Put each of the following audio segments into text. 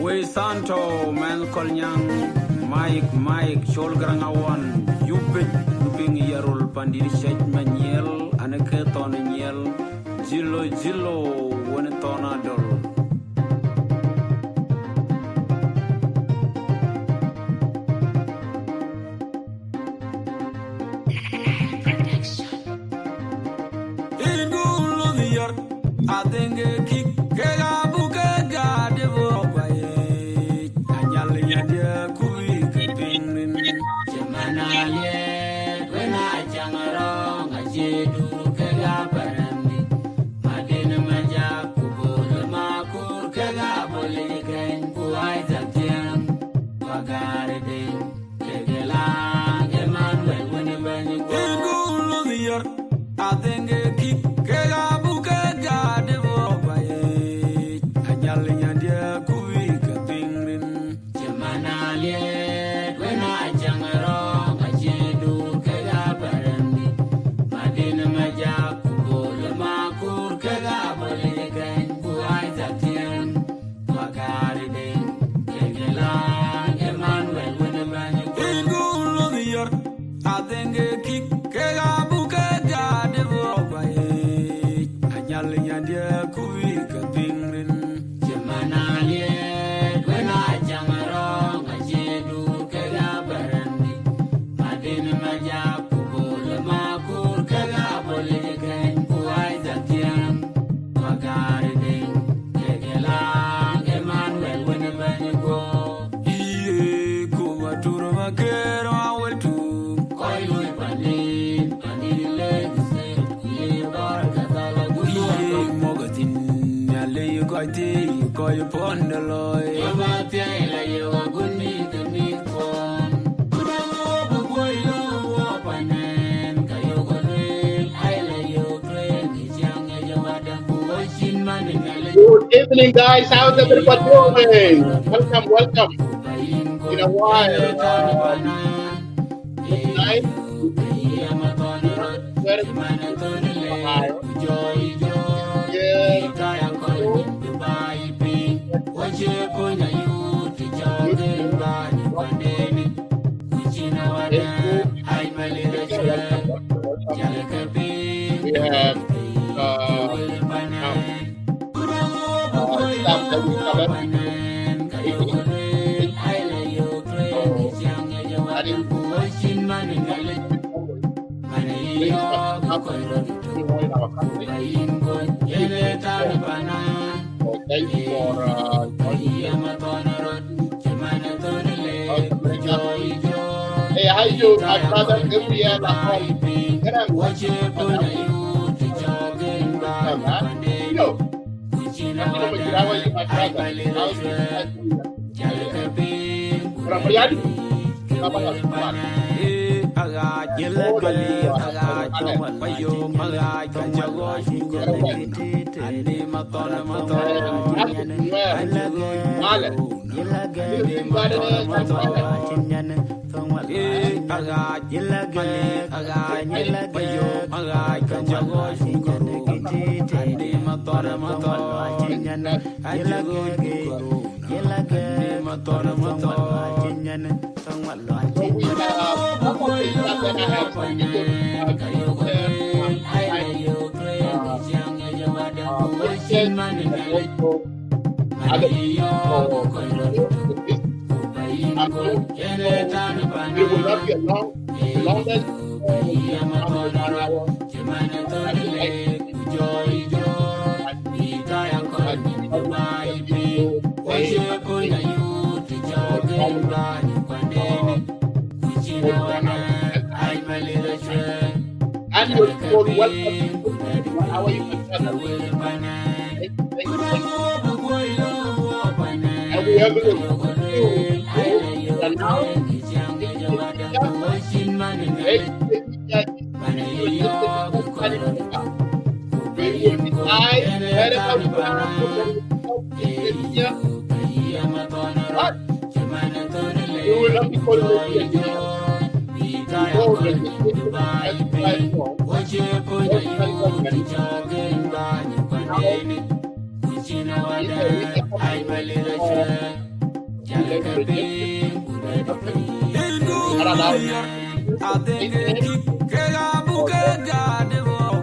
Santo man kolnyang Mike Shol Grangawan Yuping Yarul Pandiri Shet Maniel Anake Toniel Jilo Wenetona Dol I think a kick Buka Devo Anyali Yadia Kui Kipin Jamana Ye when I Jangarong I Jedu Kega Parami Madina Maja Kubo Makur Kega Boligan Kuai Zatian Wagari Kegela Emmanuel when you go I think a kick Kega you pon the loy. You might be you are good need to meet one. Good boy, you open and you go real. I lay you train is young and you are the watching money. Good evening, guys. How's everybody doing? Welcome. In a while. Good night. We have stuff that we covered. Thank you for hey, how you, my brother? If we have a home, get on what you put yo, it will not be long. The longest and you're welcome. How are you? And we have you will not be called rejected ping, bullet government. free. We are Ingu allowed yer, to use I the think state a name kick, kega or buke just gade wo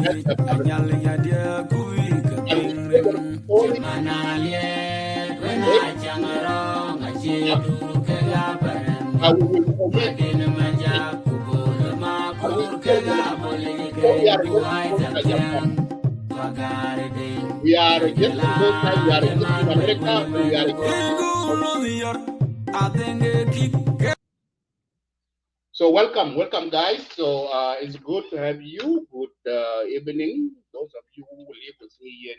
as baye. a family. Anyal yadia kui And we kaping are going to ring. call it Chamanaliet, when a I changarong, I up. chedu kega And we parangom. will omit Madin it. manja kubul And we makur say that kega boleh we ke are rejecting duai both sides of that. taken. Pagare ding, We are rejecting both sides. We jajala are rejecting jeman America wait and we are when rejecting South go. Sudan. Ingu I think a kick. So welcome guys. So it's good to have you. Good evening. Those of you who live with me here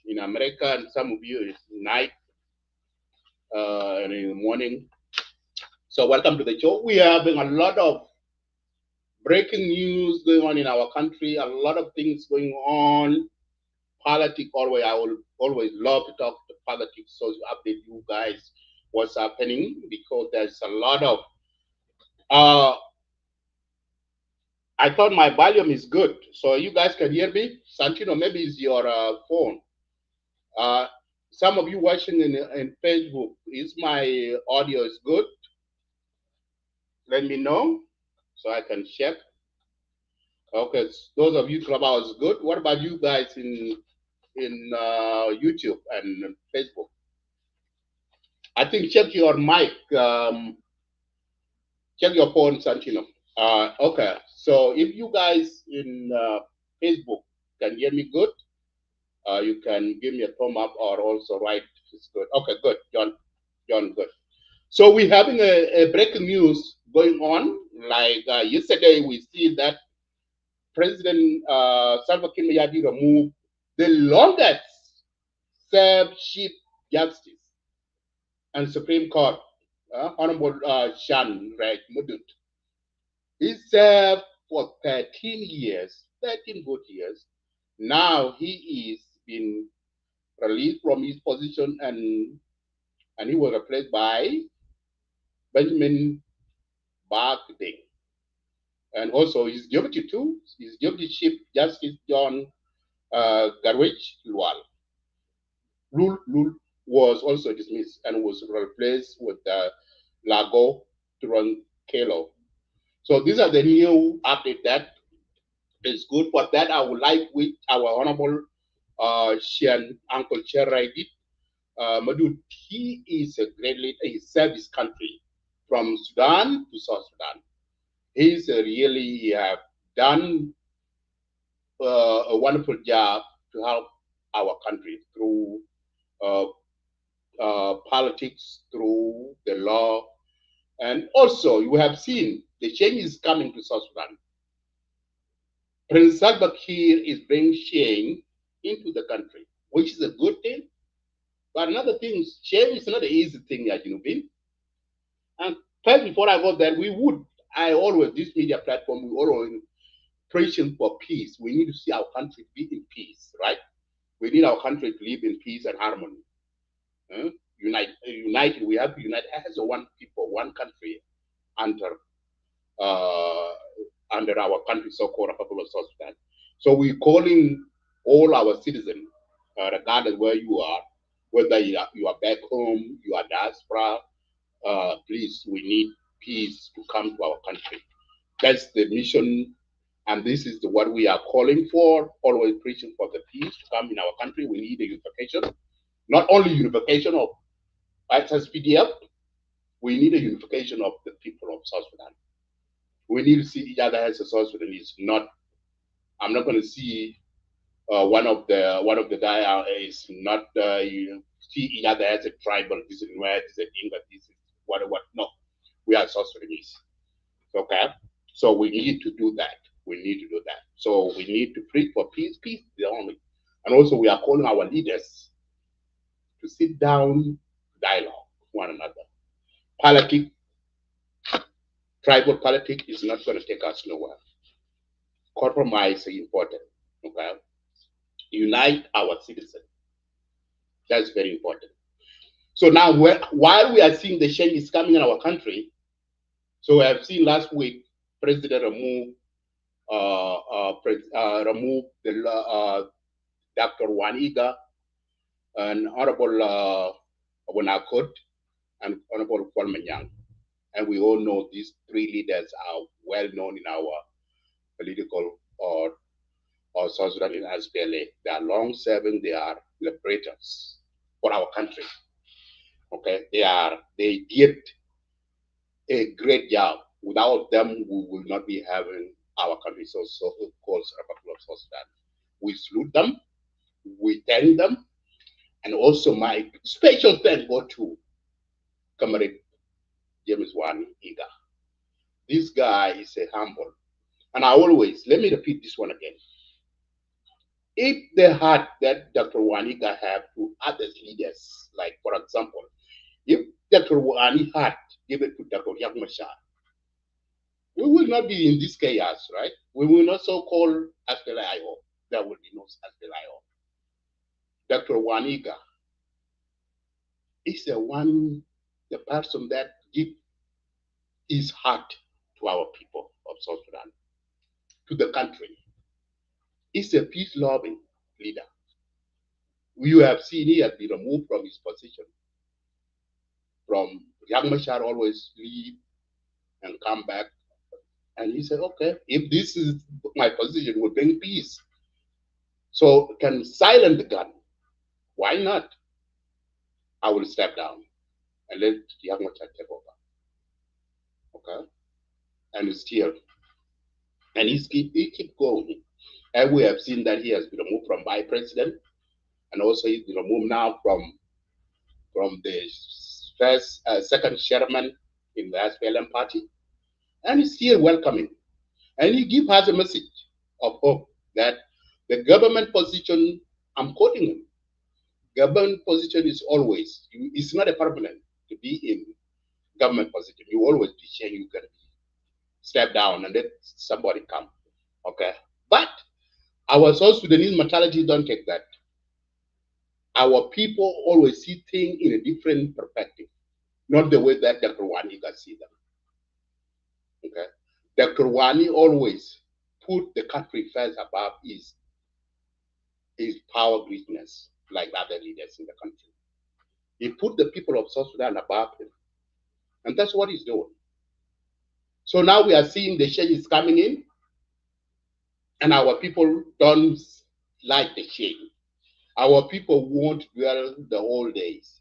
in America, and some of you it's night and in the morning. So welcome to the show. We are having a lot of breaking news going on in our country. A lot of things going on. Politics always. I will always love to talk to politics. So to update you guys what's happening because there's a lot of uh I thought my volume is good, so you guys can hear me. Santino, maybe it's your phone. Uh, some of you watching in Facebook, is my audio is good? Let me know so I can check. Okay, those of you Clubhouse is good. What about you guys in YouTube and Facebook? I think check your mic. Check your phone, Santino. Okay, so if you guys in Facebook can hear me good, you can give me a thumb up or also write it's good. Okay, good, John, good. So we're having a breaking news going on. Like yesterday, we see that President Salva Kiir Mayadi removed the longest served Chief Justice and Supreme Court, Honorable Shan Raj Mudut. He served for 13 years, 13 good years. Now he is been released from his position and he was replaced by Benjamin Barkding. And also his deputy too, his deputy chief justice John Garwich Lual. Lul was also dismissed and was replaced with Lago Turankelo. So these are the new update that is good. For that, I would like with our honorable Shian Uncle Cherai did. Madud, he is a great leader. He served his country from Sudan to South Sudan. He's really done a wonderful job to help our country through uh, politics, through the law, and also you have seen the changes coming to South Sudan. President Salva Kiir is bringing change into the country, which is a good thing. But another thing, change is not an easy thing, as you know. And first, before I go there, I always, this media platform, we always preaching for peace. We need to see our country be in peace, right? We need our country to live in peace and harmony. United, we have to unite as a one people, one country under uh, under our country, so-called Republic of South Sudan. So we're calling all our citizens, regardless where you are, whether you are back home, you are diaspora, please, we need peace to come to our country. That's the mission, and this is what we are calling for, always preaching for the peace to come in our country. We need a unification, not only unification of SSPDF, we need a unification of the people of South Sudan. We need to see each other as a South Sudanese. Not, I'm not going to see one of the guy is not you see each other as a tribal. This is where this is a Dinka. This is what. No, we are South Sudanese. Okay, so we need to do that. We need to do that. So we need to preach for peace. Peace is the only. And also, we are calling our leaders to sit down, dialogue one another. Politics, tribal politics is not going to take us nowhere. Compromise is important. Okay, unite our citizens. That's very important. So now, while we are seeing the changes coming in our country, so we have seen last week President remove the Dr. Waniga and Honorable Wanakot, and Honorable Kwalmanyang. And we all know these three leaders are well known in our political or South Sudan in SPLA. They are long serving, they are liberators for our country. Okay, they did a great job. Without them, we will not be having our country so called Republic of South Sudan. We salute them, we thank them, and also my special thanks go to Comrade James Wani Iga. This guy is a humble. And I always, let me repeat this one again. If the heart that Dr. Waniga have to other leaders, like for example, if Dr. Wani had give it to Dr. Yakmashar, we will not be in this chaos, right? We will not so-called Aspelio. There will be no Aspelio. Dr. Waniga is the person that give his heart to our people of South Sudan, to the country. He's a peace-loving leader. You have seen he has been removed from his position. From Young Machar always leave and come back. And he said, okay, if this is my position, will bring peace. So can silence the gun. Why not? I will step down and let Young Machar take over. Okay? And still, and he keep going. And we have seen that he has been removed from vice president, and also he's been removed now from the second chairman in the SPLM party, and he's still welcoming. And he gives us a message of hope that the government position, I'm quoting him, government position is always, it's not a permanent to be in government position. You always be changing, you can step down and let somebody come. Okay? But our South Sudanese mentality don't take that. Our people always see things in a different perspective, not the way that Dr. Wani can see them. Okay? Dr. Wani always put the country first above his power greatness, like other leaders in the country. He put the people of South Sudan above him. And that's what he's doing. So now we are seeing the change is coming in, and our people don't like the change. Our people won't dwell the old days.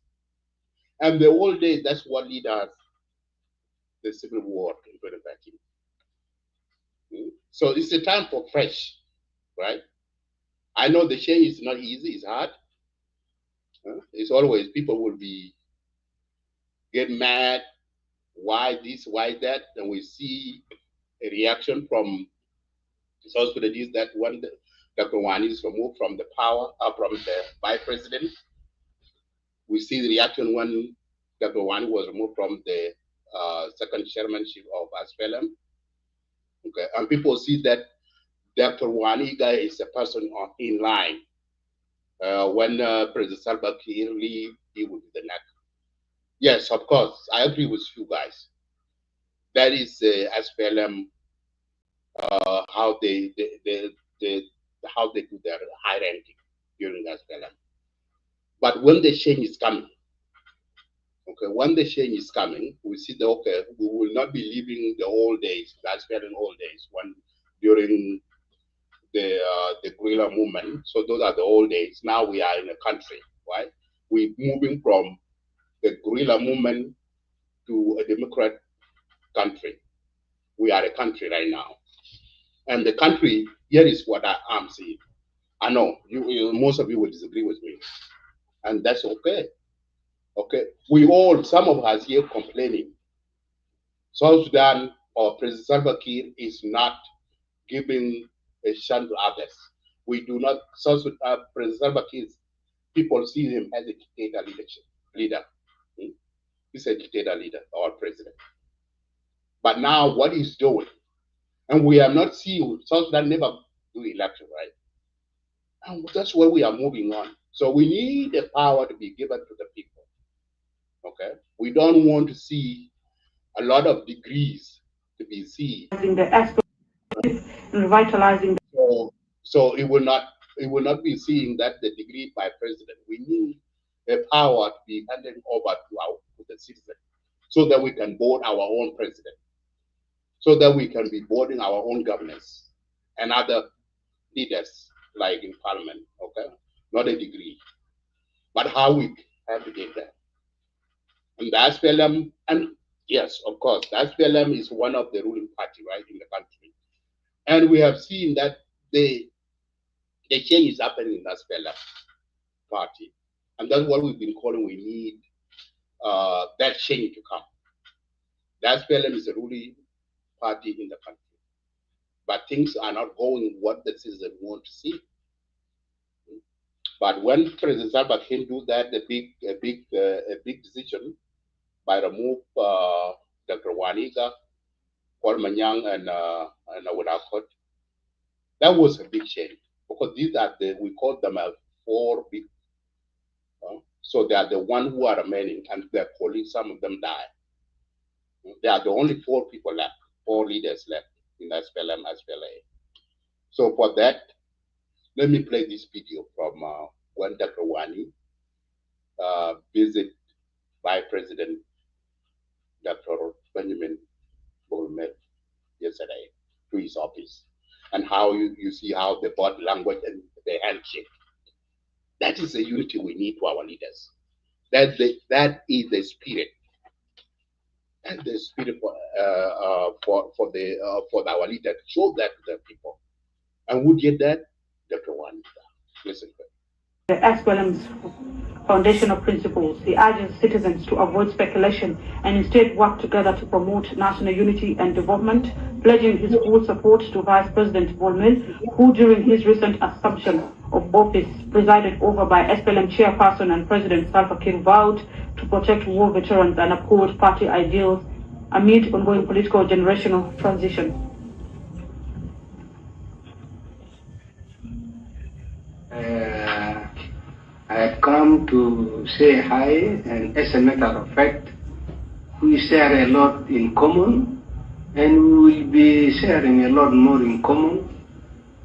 And the old days, that's what led us the civil war in 2013. So it's a time for fresh, right? I know the change is not easy, it's hard. It's always people will get mad, why this, why that, and we see a reaction from South Sudanese that when Dr. Wani is removed from the power, from the vice president, we see the reaction when Dr. Wani was removed from the second chairmanship of SPLM. Okay, and people see that Dr. Wani guy is a person in line. When President Salva Kiir leave, he will be the next. Yes, of course, I agree with you guys. That is SPLM, how they how they do their high ranking during SPLM. But when the change is coming, okay, when the change is coming, we see that okay, we will not be living the old days, the SPLM old days, when during the guerrilla movement. So those are the old days. Now we are in a country, right? We're moving from the guerrilla movement to a democratic country. We are a country right now. And the country, here is what I'm seeing. I know most of you will disagree with me. And that's okay. Okay. We all, some of us here complaining. South Sudan or President Salva Kiir is not giving a chance to others. We do not, President Salva Kiir, people see him as a dictator leader. He's a dictator leader or president. But now what he's doing, and we are not seeing, South Sudan never do election, right? And that's where we are moving on. So we need the power to be given to the people. Okay? We don't want to see a lot of degrees to be seen. Revitalizing. So it will not be seeing that the degree by president. We need a power to be handed over to the citizen, so that we can board our own president, so that we can be boarding our own governors and other leaders like in parliament, okay? Not a degree, but how we have to get there. And the SPLM, and yes, of course, the SPLM is one of the ruling party, right, in the country. And we have seen that the change is happening in the SPLM party. And that's what we've been calling, we need that change to come. The SPLM is a ruling party in the country. But things are not going what the citizens want to see. But when President Salva Kiir do that, a big decision by remove Dr. Waniga, Paul Manyang, and Awudakot, that was a big change, because these are we call them four big. So they are the one who are remaining, and their colleagues, some of them die. They are the only four people left, four leaders left in SPLM, SPLA. So for that, let me play this video from when Dr. Wani visit by President Dr. Benjamin Bol Mel yesterday to his office, and how you see how the body language and the handshake. That is the unity we need to our leaders. That is the spirit, and the spirit for our leader to show that to the people. And who did that? Dr. Wani. Listen to it. The SPLM's foundational principles, he urges citizens to avoid speculation and instead work together to promote national unity and development, pledging his full support to Vice President Bol Mel, who during his recent assumption of office, presided over by SPLM chairperson and President Salva Kiir, vowed to protect war veterans and uphold party ideals amid ongoing political generational transition. I have come to say hi, and as a matter of fact, we share a lot in common, and we will be sharing a lot more in common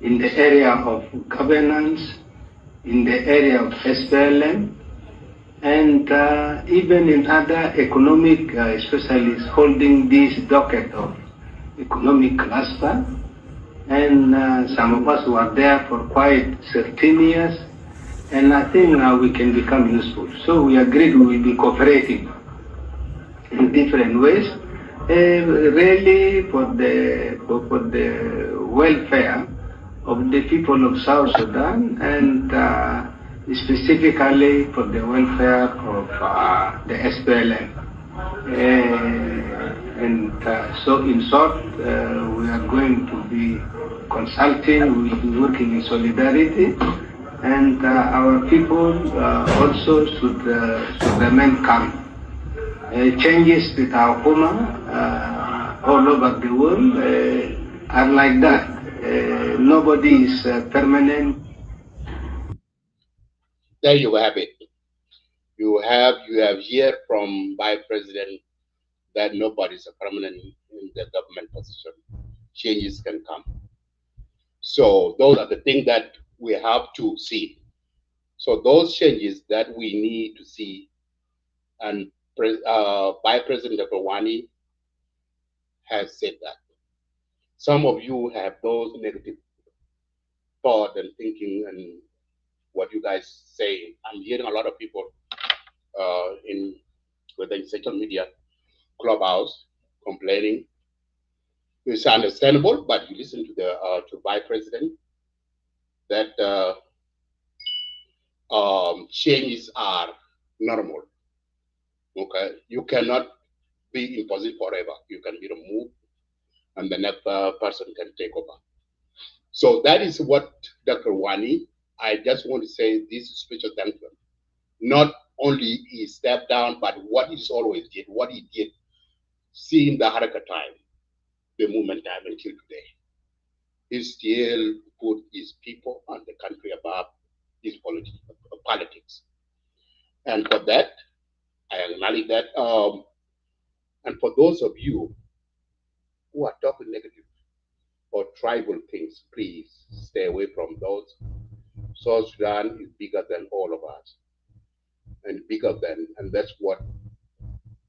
in the area of governance, in the area of SPLM, and even in other economic specialists holding this docket of economic cluster. And some of us were there for quite 13 years. And I think now we can become useful. So we agreed we will be cooperating in different ways, really for the welfare of the people of South Sudan, and specifically for the welfare of the SPLM. So in short, we are going to be consulting, we will be working in solidarity, and our people also should remain calm. Changes with our Huma all over the world are like that. Nobody is permanent. There you have it. You have heard from Vice President that nobody is permanent in the government position. Changes can come. So those are the things that we have to see. So those changes that we need to see, and Vice President Dr. Wani has said that. Some of you have those negative thought and thinking and what you guys say. I'm hearing a lot of people whether in social media, Clubhouse, complaining. It's understandable, but you listen to the Vice President that changes are normal. Okay, you cannot be in position forever. You can be removed, and the next person can take over. So that is what Dr. Wani. I just want to say this special thank you. Not only he stepped down, but what he always did, what he did, seeing the Haraka time, the movement time until today. He still put his people and the country above his politics. And for that, I acknowledge that. And for those of you who are talking negative or tribal things, please stay away from those. South Sudan is bigger than all of us. and bigger than, and that's what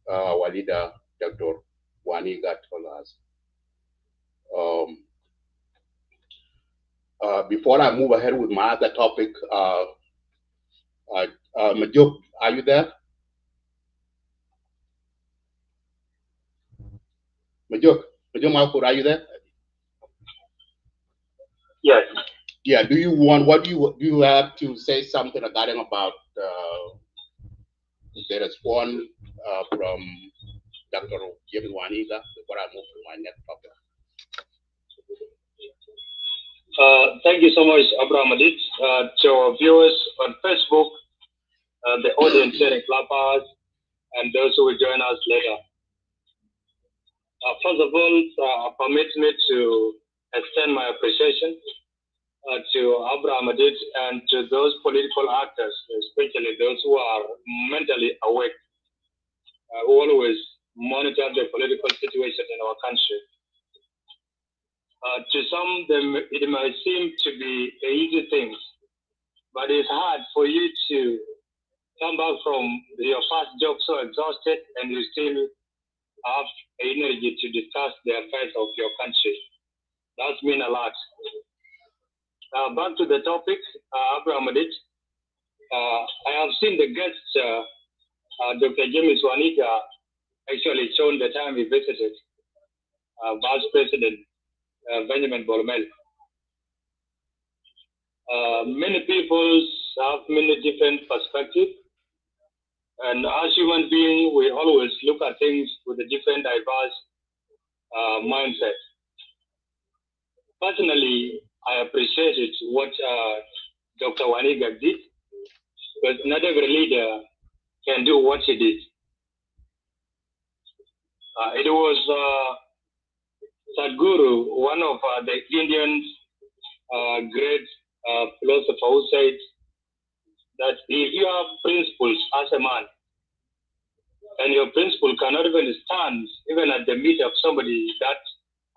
our leader, Dr. Waniga, told us. Before I move ahead with my other topic, Majuk, are you there? Majuk Malkur, are you there? Yes. Yeah. Do you want? What do you have to say something regarding about the response from Dr. Jim Waniga before I move to my next topic? Thank you so much, Abraham Adit. To our viewers on Facebook, the audience here in Clubhouse, and those who will join us later. First of all, permit me to extend my appreciation to Abraham Adit and to those political actors, especially those who are mentally awake, who always monitor the political situation in our country. To some, it might seem to be an easy thing, but it's hard for you to come back from your first job so exhausted and you still have energy to discuss the affairs of your country. That means a lot. Back to the topic, Abraham Adit. I have seen the guest, Dr. James Waniga, actually shown the time he visited Vice President Benjamin Bol Mel. Many people have many different perspectives, and as human beings, we always look at things with a different, diverse mindset. Personally, I appreciated what Dr. Waniga did, but not every leader can do what he did. It was Sadhguru, one of the Indian great philosopher, who said that if you have principles as a man, and your principle cannot even stand even at the meet of somebody that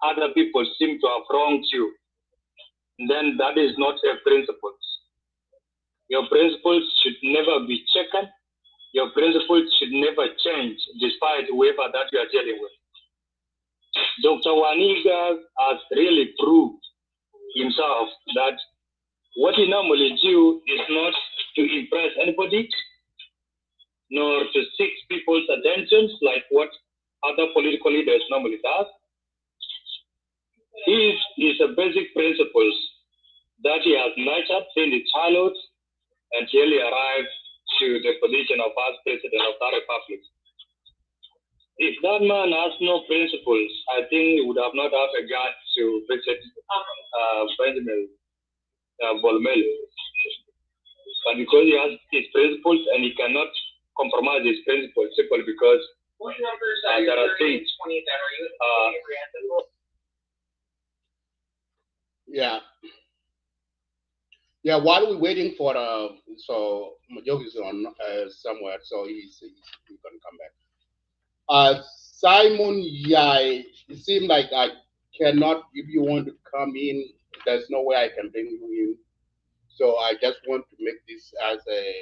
other people seem to have wronged you, then that is not a principle. Your principles should never be checked. Your principles should never change despite whoever that you are dealing with. Dr. Waniga has really proved himself that what he normally do is not to impress anybody, nor to seek people's attention like what other political leaders normally do. His is a basic principles that he has nurtured since his childhood until he arrived to the position of Vice President of the Republic. If that man has no principles, I think he would have not had a guts to visit Benjamin Bol Mel. But because he has his principles and he cannot compromise his principles simply because there are things. Yeah, while we're waiting for so Majok is on somewhere, so he can come back. Simon Yai, it seems like I cannot. If you want to come in, there's no way I can bring you in. So I just want to make this as a.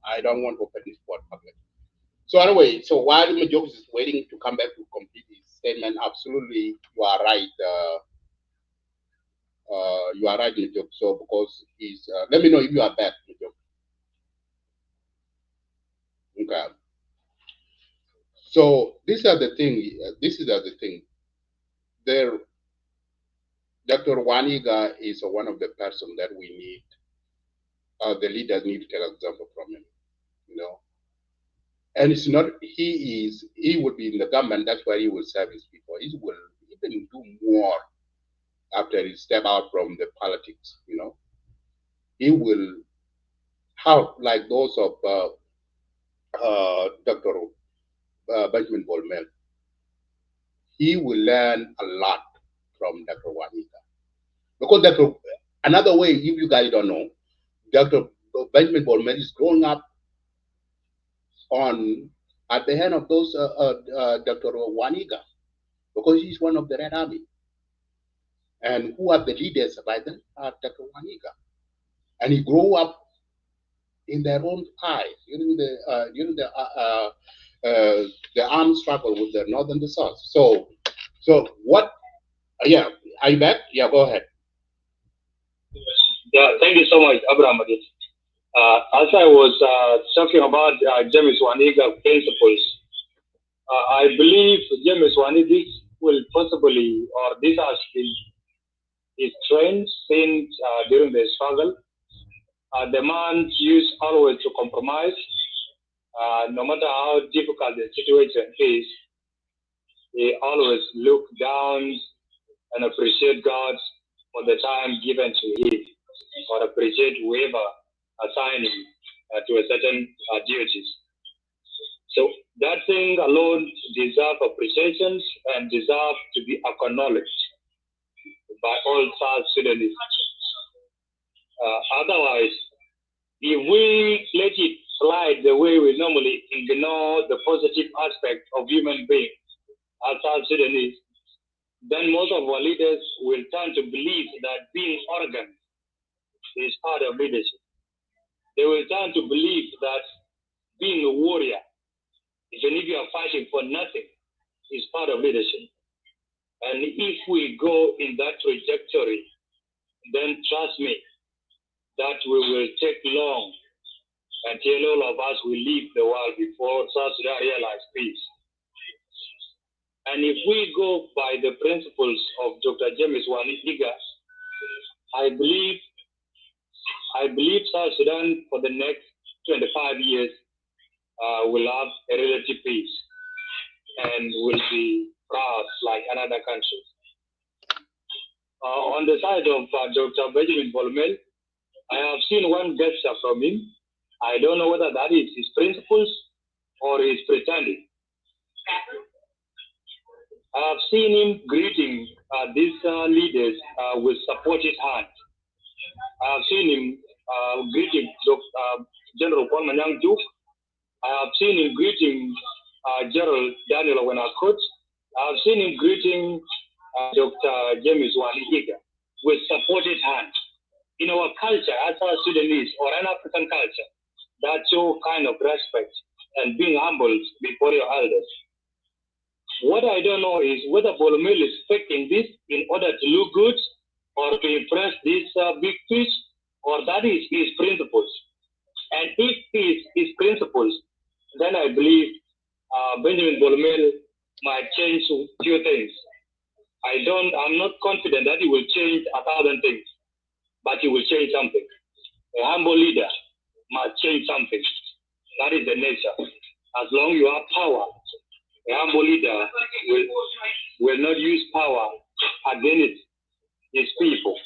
I don't want to open this for public. So anyway, so while Majok is waiting to come back to complete his statement, absolutely you are right. You are right, Majok. So because he's, let me know if you are back, Majok. Okay. So these are the thing. This is the thing. There, Dr. Waniga is one of the person that we need. The leaders need to take example from him. You know, and it's not. He would be in the government. That's why he will serve his people. He will even do more after he step out from the politics. You know, he will help like those of Dr. Benjamin Bol Mel. He will learn a lot from Dr. Waniga. Because another way, if you guys don't know, Dr. Benjamin Bol Mel is growing up at the hand of those Dr. Waniga, because he's one of the Red Army. And who are the leaders by then? Dr. Waniga. And he grew up in their own eyes during the armed struggle with the north and the south. So what? Yeah, are you back? Yeah, go ahead. Yeah, thank you so much, Abraham. As I was talking about James Waniga principles, I believe James Waniga will possibly, or this has been his trend since during the struggle. The man used always to compromise, no matter how difficult the situation is. He always look down and appreciate God for the time given to him, or appreciate whoever assigned him to a certain duties. So that thing alone deserves appreciation and deserves to be acknowledged by all South Sudanese. Otherwise, if we let it slide the way we normally ignore the positive aspect of human beings as South Sudanese, then most of our leaders will turn to believe that being arrogant is part of leadership. They will turn to believe that being a warrior, even if you are fighting for nothing, is part of leadership. And if we go in that trajectory, then trust me, that we will take long until all of us will leave the world before South Sudan realize peace. And if we go by the principles of Dr. James Waniga, I believe South Sudan for the next 25 years will have a relative peace and will be proud like another country. On the side of Dr. Benjamin Bol Mel, I have seen one gesture from him. I don't know whether that is his principles or his pretending. I have seen him greeting these leaders with supported hand. I have seen him greeting General Bol Mel. I have seen him greeting General Daniel Wenakot. I have seen him greeting Dr. James Waniga with supported hand. In our culture, as a Sudanese or an African culture, that show kind of respect and being humble before your elders. What I don't know is whether Bol Mel is faking this in order to look good or to impress these big fish, or that is his principles. And if it's his principles, then I believe Benjamin Bol Mel might change a few things. I'm not confident that he will change 1,000 things, but he will change something. A humble leader must change something. That is the nature. As long as you have power, a humble leader will not use power against his people.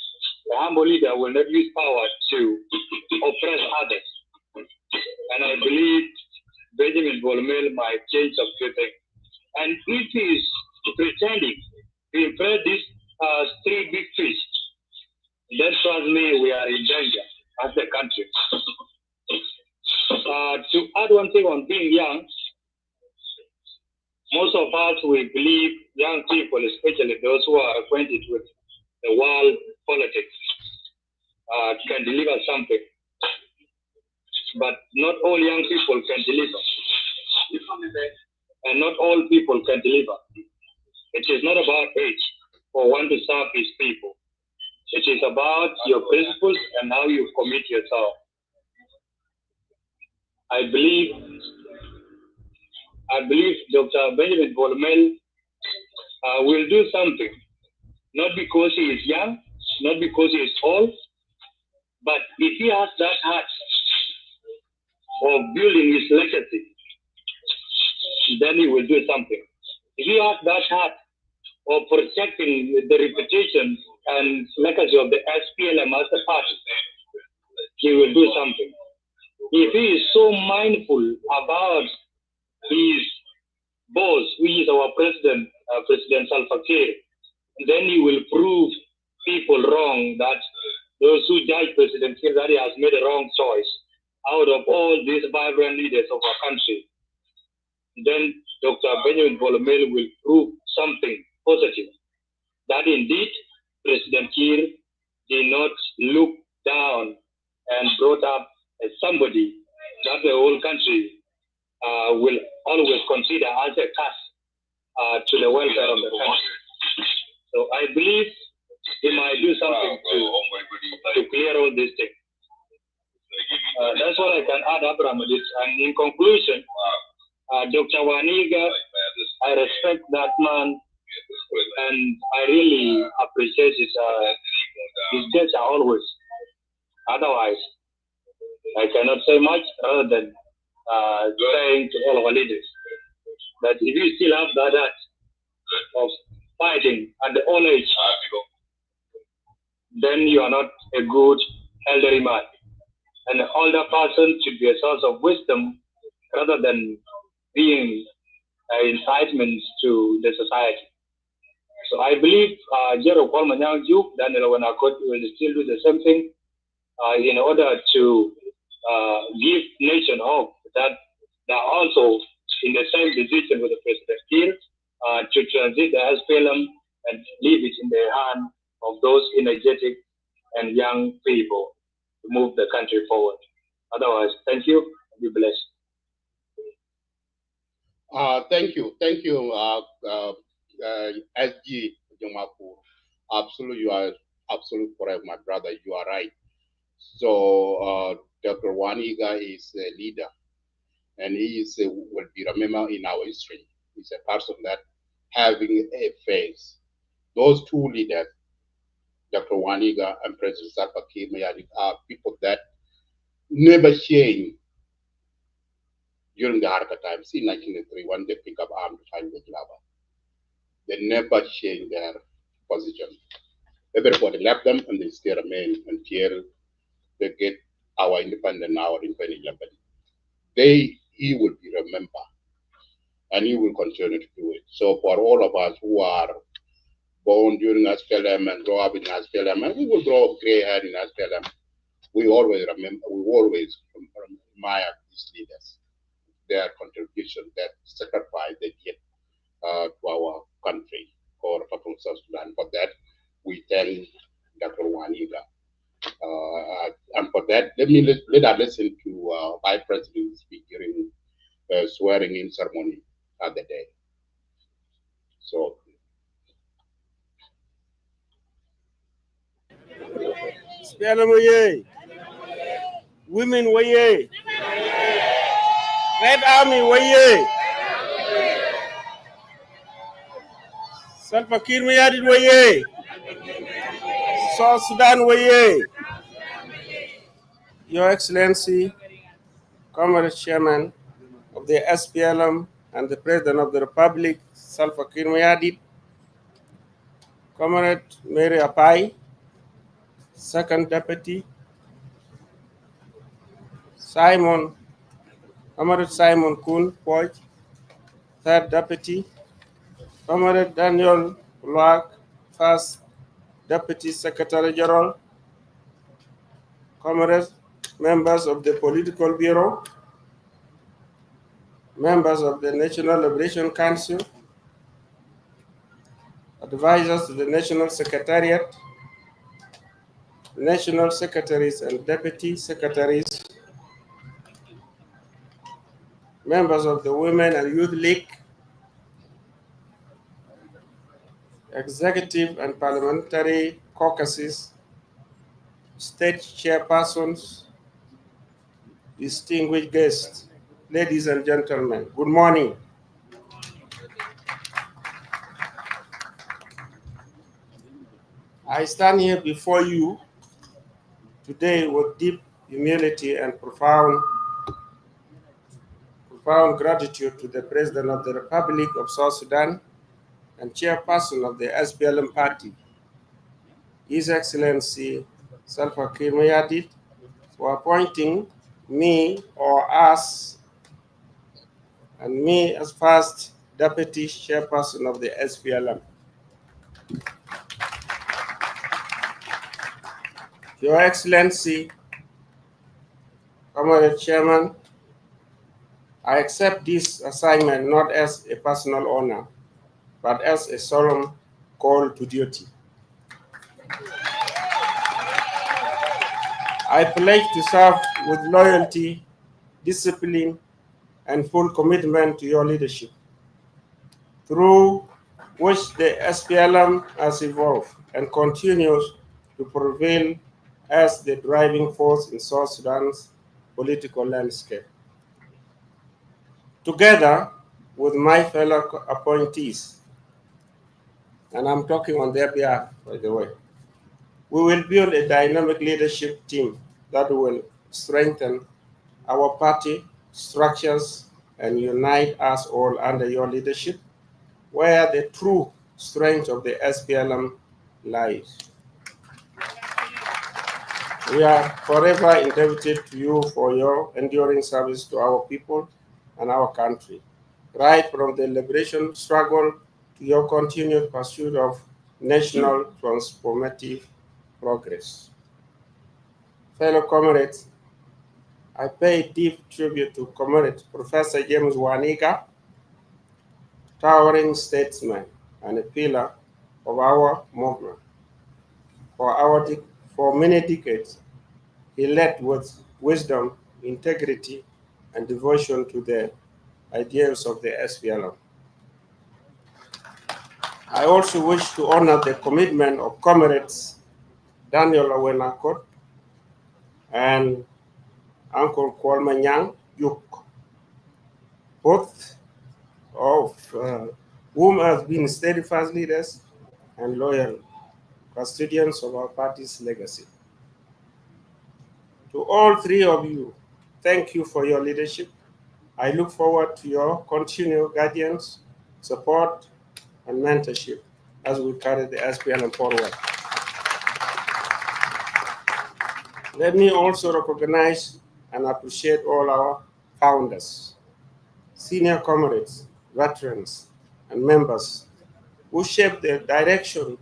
A humble leader will not use power to oppress others. And I believe Benjamin Bol Mel might change some few things. And if he is pretending to impress these three big fish, then trust me, we are in danger as a country. To add one thing on being young, most of us, we believe young people, especially those who are acquainted with the world politics, can deliver something. But not all young people can deliver. And not all people can deliver. It is not about age or one to serve his people. It is about your principles and how you commit yourself. I believe Dr. Benjamin Bol Mel will do something, not because he is young, not because he is old, but if he has that heart of building his legacy, then he will do something. If he has that heart of protecting the reputation and legacy of the SPLM as a party, he will do something. If he is so mindful about his boss, who is our president, President Salva Kiir, then he will prove people wrong, that those who judge President Kiir that he has made a wrong choice out of all these vibrant leaders of our country. Then Dr. Benjamin Bol Mel will prove something positive, that indeed President Kiir did not look down and brought up somebody that the whole country will always consider as a task to the welfare of the country. So I believe he might do something to clear all these things. That's what I can add, Abraham. And in conclusion, Dr. Waniga, I respect that man, and I really appreciate his gesture always. Otherwise, I cannot say much other than saying to all our leaders that if you still have that act of fighting at the old age, then you are not a good elderly man. And an older person should be a source of wisdom rather than being incitements to the society. So I believe Jero Kwalmanyang Juk, Daniel Wanakot will still do the same thing in order to give nation hope that they are also in the same decision with the President Kiir to transit the SPLM and leave it in the hand of those energetic and young people to move the country forward. Otherwise, thank you and be blessed. Thank you, SG Jomapur. Absolutely, you are absolutely correct, my brother. You are right. So Dr. Waniga is a leader, and he is will be remembered in our history. He's a person that having a face. Those two leaders, Dr. Waniga and President Salva Kiir Mayardit, are people that never change during the Haraka times in 1983 when they pick up arms to fight with Lava. They never change their position. Everybody left them and they still remain until they get our independence now in 2011. He will be remembered and he will continue to do it. So for all of us who are born during SPLM and grow up in SPLM, and we will grow up gray hair in SPLM, we always admire these leaders, their contribution, their sacrifice they did to our country or for South Sudan. For that, we thank Dr. Waniga. And for that, let us listen to Vice President speak during swearing in ceremony at the day. So. SPLM waye, women waye, Red Army waye, Salva Kiir Mayardit waye, South Sudan waye. Your Excellency, Comrade Chairman of the SPLM and the President of the Republic, Salva Kiir Mayardit, Comrade Mary Apai, Second Deputy, Comrade Simon Kun Poch, Third Deputy, Comrade Daniel Luak, First Deputy Secretary General, Comrades, members of the Political Bureau, members of the National Liberation Council, advisors to the National Secretariat, National Secretaries and Deputy Secretaries, members of the Women and Youth League, executive and parliamentary caucuses, state chairpersons, distinguished guests, ladies and gentlemen, good morning. I stand here before you today with deep humility and profound gratitude to the President of the Republic of South Sudan and chairperson of the SPLM party, His Excellency Salva Kiir Mayardit, for appointing me or us and me as first deputy chairperson of the SPLM. Your Excellency, Comrade Chairman, I accept this assignment not as a personal honor, but as a solemn call to duty. I pledge to serve with loyalty, discipline, and full commitment to your leadership, through which the SPLM has evolved and continues to prevail as the driving force in South Sudan's political landscape. Together with my fellow appointees, and I'm talking on their behalf, by the way, we will build a dynamic leadership team that will strengthen our party structures and unite us all under your leadership, where the true strength of the SPLM lies. We are forever indebted to you for your enduring service to our people and our country, right from the liberation struggle to your continued pursuit of national transformative progress. Fellow comrades, I pay deep tribute to Comrade Professor James Waniga, towering statesman and a pillar of our movement. For many decades, he led with wisdom, integrity, and devotion to the ideals of the SPLM. I also wish to honor the commitment of comrades Daniel Awenakot and Uncle Kwalmanyang Yuk, both of whom have been steadfast leaders and loyal custodians of our party's legacy. To all three of you, thank you for your leadership. I look forward to your continued guidance, support, and mentorship as we carry the SPLM forward. Let me also recognize and appreciate all our founders, senior comrades, veterans, and members who shaped the direction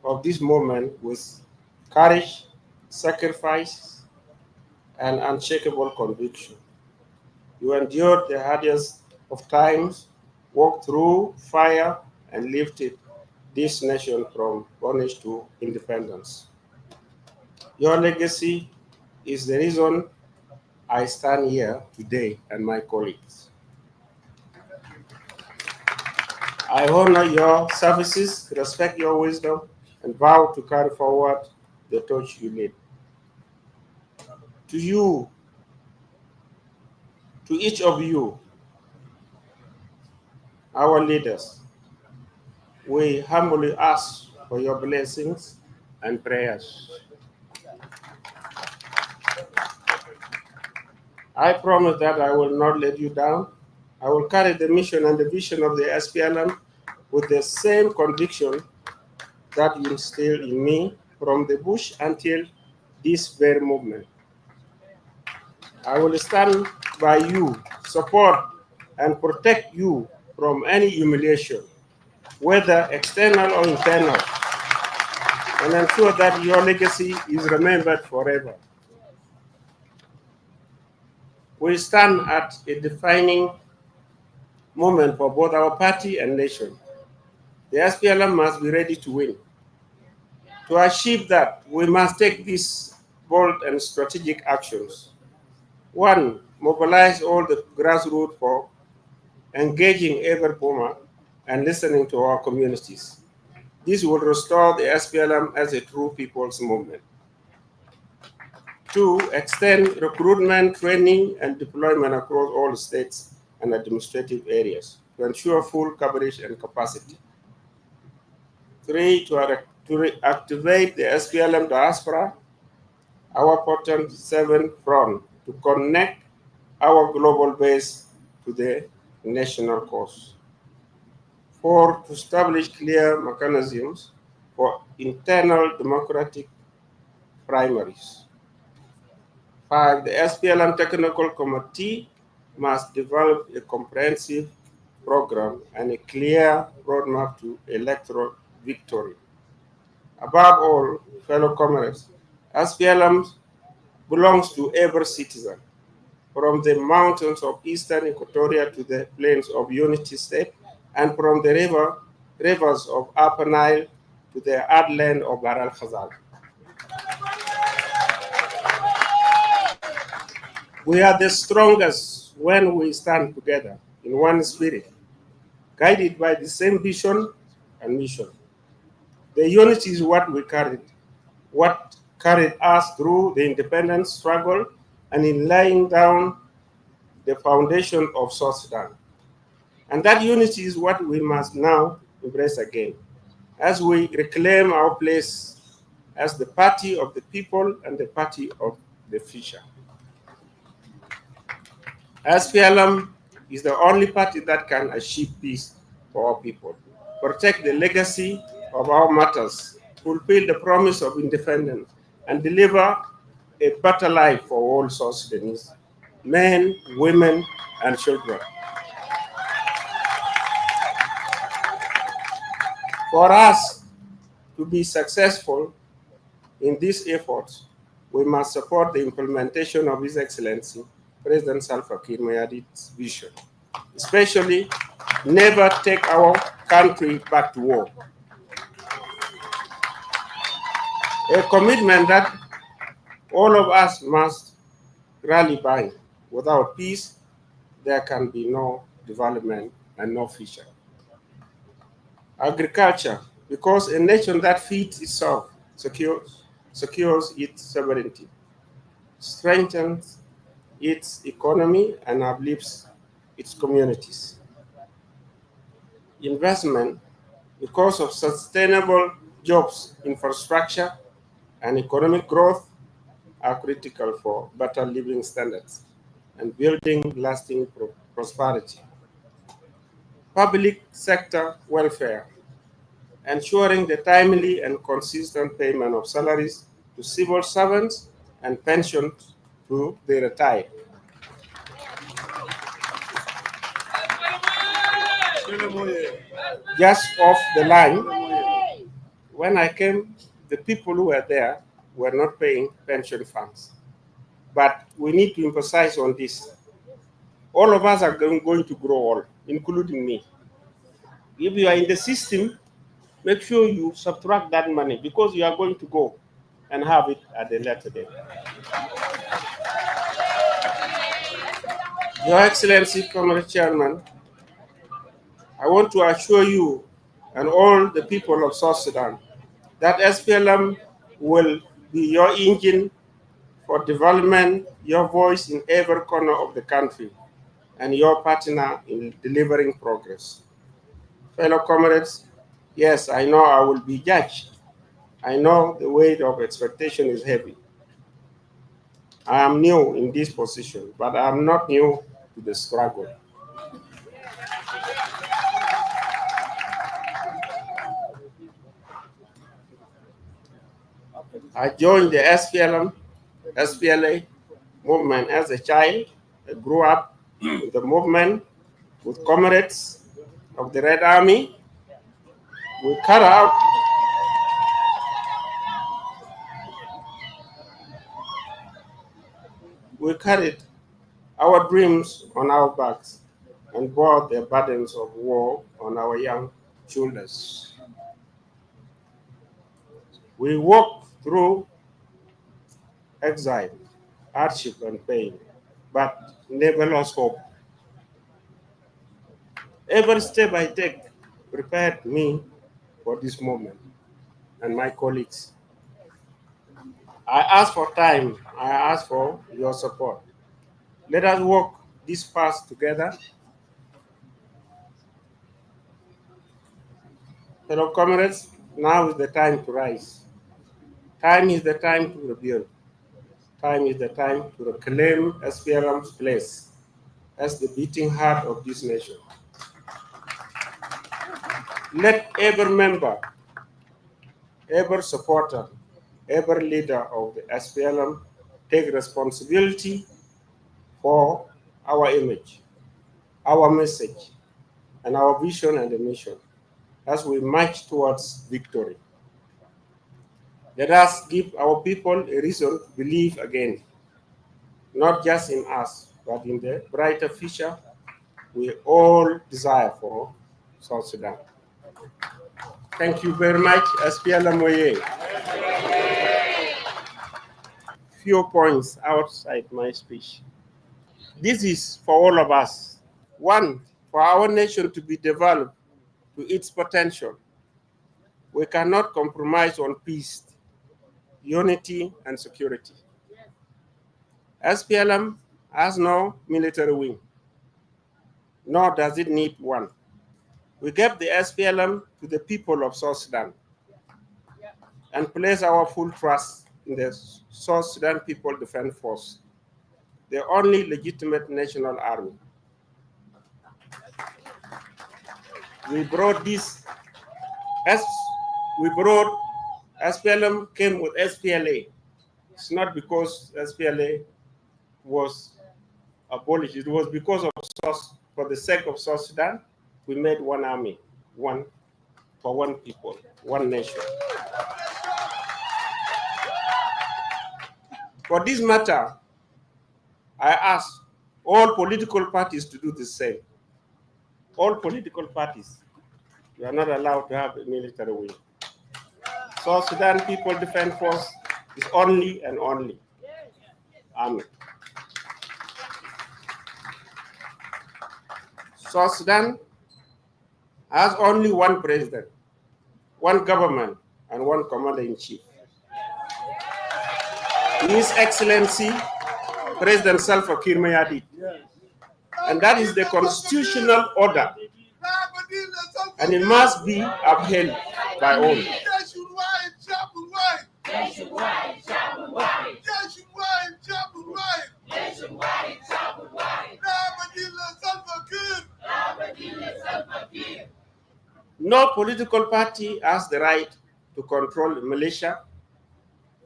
of this movement with courage, sacrifice, and unshakable conviction. You endured the hardest of times, walked through fire, and lifted this nation from bondage to independence. Your legacy is the reason I stand here today and my colleagues. I honor your services, respect your wisdom, and vow to carry forward the torch you lead. To you, to each of you, our leaders, we humbly ask for your blessings and prayers. I promise that I will not let you down. I will carry the mission and the vision of the SPLM with the same conviction that you instilled in me from the bush until this very movement. I will stand by you, support, and protect you from any humiliation, whether external or internal, and ensure that your legacy is remembered forever. We stand at a defining moment for both our party and nation. The SPLM must be ready to win. To achieve that, we must take these bold and strategic actions. One, mobilize all the grassroots for engaging every Burma and listening to our communities. This will restore the SPLM as a true people's movement. Two, extend recruitment, training, and deployment across all states and administrative areas to ensure full coverage and capacity. Three, to reactivate the SPLM diaspora, our potent seventh front, to connect our global base to the national cause. Four, to establish clear mechanisms for internal democratic primaries. Five, the SPLM Technical Committee must develop a comprehensive program and a clear roadmap to electoral victory. Above all, fellow comrades, SPLM belongs to every citizen, from the mountains of eastern Equatoria to the plains of Unity State, and from the rivers of Upper Nile to the heartland of Bahr el Ghazal. We are the strongest when we stand together in one spirit, guided by the same vision and mission. The unity is what carried us through the independence struggle and in laying down the foundation of South Sudan. And that unity is what we must now embrace again as we reclaim our place as the party of the people and the party of the future. SPLM is the only party that can achieve peace for our people, protect the legacy of our martyrs, fulfill the promise of independence, and deliver a better life for all South Sudanese, men, women, and children. For us to be successful in these efforts, we must support the implementation of His Excellency President Salva Kiir Mayardit's vision, especially never take our country back to war. A commitment that all of us must rally by. Without peace, there can be no development and no future. Agriculture, because a nation that feeds itself secures its sovereignty, strengthens its economy, and uplifts its communities. Investment, because of sustainable jobs, infrastructure, and economic growth, are critical for better living standards and building lasting prosperity. Public sector welfare, ensuring the timely and consistent payment of salaries to civil servants and pensions to the retired. Just off the line, when I came, the people who were there were not paying pension funds. But we need to emphasize on this. All of us are going to grow old, including me. If you are in the system, make sure you subtract that money because you are going to go and have it at the later date. Your Excellency, Comrade Chairman, I want to assure you and all the people of South Sudan that SPLM will be your engine for development, your voice in every corner of the country, and your partner in delivering progress. Fellow comrades, yes, I know I will be judged. I know the weight of expectation is heavy. I am new in this position, but I am not new to the struggle. I joined the SPLA movement as a child. I grew up with the movement with comrades of the Red Army. We carried our dreams on our backs and bore the burdens of war on our young shoulders. We walked through exile, hardship, and pain, but never lost hope. Every step I take prepared me for this moment and my colleagues. I ask for time, I ask for your support. Let us walk this path together. Fellow comrades, now is the time to rise. Time is the time to rebuild. Time is the time to reclaim SPLM's place as the beating heart of this nation. Let every member, every supporter, every leader of the SPLM take responsibility for our image, our message, and our vision and the mission as we march towards victory. Let us give our people a reason to believe again, not just in us, but in the brighter future we all desire for South Sudan. Thank you very much, SPLM Oye. Few points outside my speech. This is for all of us. One, for our nation to be developed to its potential. We cannot compromise on peace, unity, and security. SPLM has no military wing, nor does it need one. We gave the SPLM to the people of South Sudan and place our full trust in the South Sudan People Defense Force, the only legitimate national army. We brought this, as we brought, SPLM came with SPLA. It's not because SPLA was abolished. It was because of for the sake of South Sudan, we made one army, one for one people, one nation. For this matter, I ask all political parties to do the same. All political parties, you are not allowed to have a military wing. South Sudan People Defense Force is only and only army. South Sudan has only one president, one government, and one commander-in-chief. His Excellency President Salva Kiir Mayardit. And that is the constitutional order. And it must be upheld by all. No political party has the right to control the militia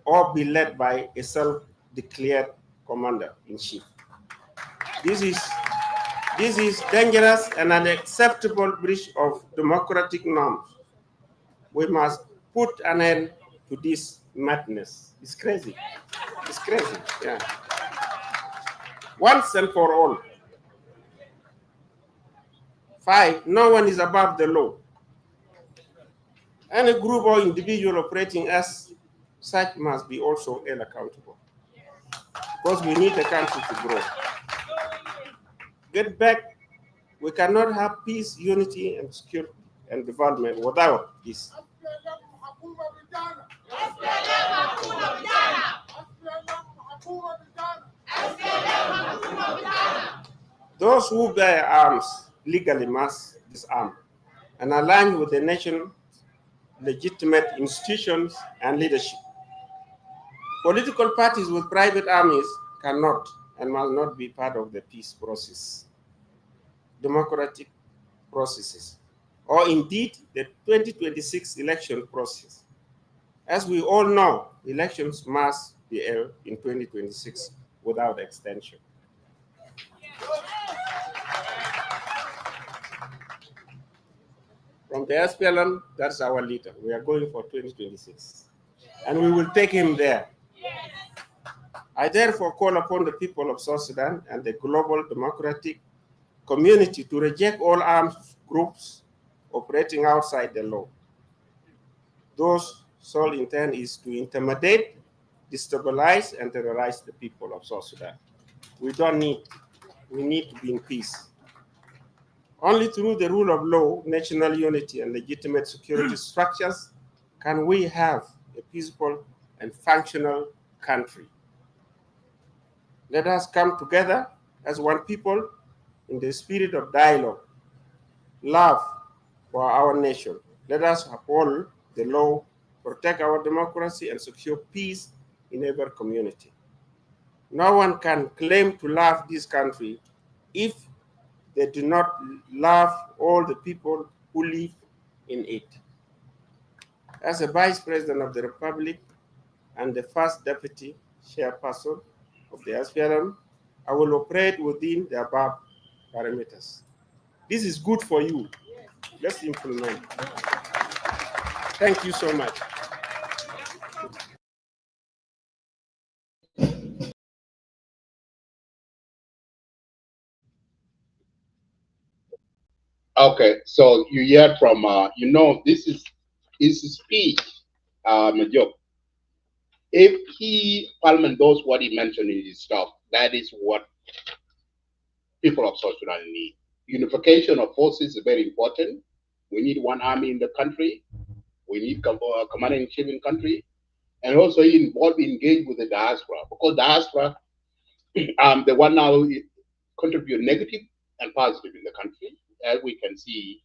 or be led by a self-declared commander-in-chief. This is dangerous and unacceptable breach of democratic norms. We must put an end to this madness. It's crazy. It's crazy, yeah. Once and for all. 5, no one is above the law. Any group or individual operating as such must be also held accountable. Because we need the country to grow. Get back, we cannot have peace, unity, and security and development without this. Those who bear arms legally must disarm and align with the nation's legitimate institutions and leadership. Political parties with private armies cannot and must not be part of the peace process, democratic processes, or indeed the 2026 election process. As we all know, elections must be held in 2026 without extension. From the SPLM, that's our leader. We are going for 2026. And we will take him there. I therefore call upon the people of South Sudan and the global democratic community to reject all armed groups operating outside the law. Those sole intent is to intimidate, destabilize, and terrorize the people of South Sudan. We need to be in peace. Only through the rule of law, national unity, and legitimate security structures can we have a peaceful and functional country. Let us come together as one people in the spirit of dialogue, love for our nation. Let us uphold the law, protect our democracy, and secure peace in every community. No one can claim to love this country if they do not love all the people who live in it. As a Vice President of the Republic and the first Deputy Chairperson of the SPLM, I will operate within the above parameters. This is good for you. Let's implement. Thank you so much. Okay, so you hear from, this is his speech, Majok. If Parliament knows what he mentioned in his stuff, that is what people of South Sudan need. Unification of forces is very important. We need one army in the country. We need commander in chief in country, and also engage with the diaspora, because diaspora the one now contribute negative and positive in the country. As we can see,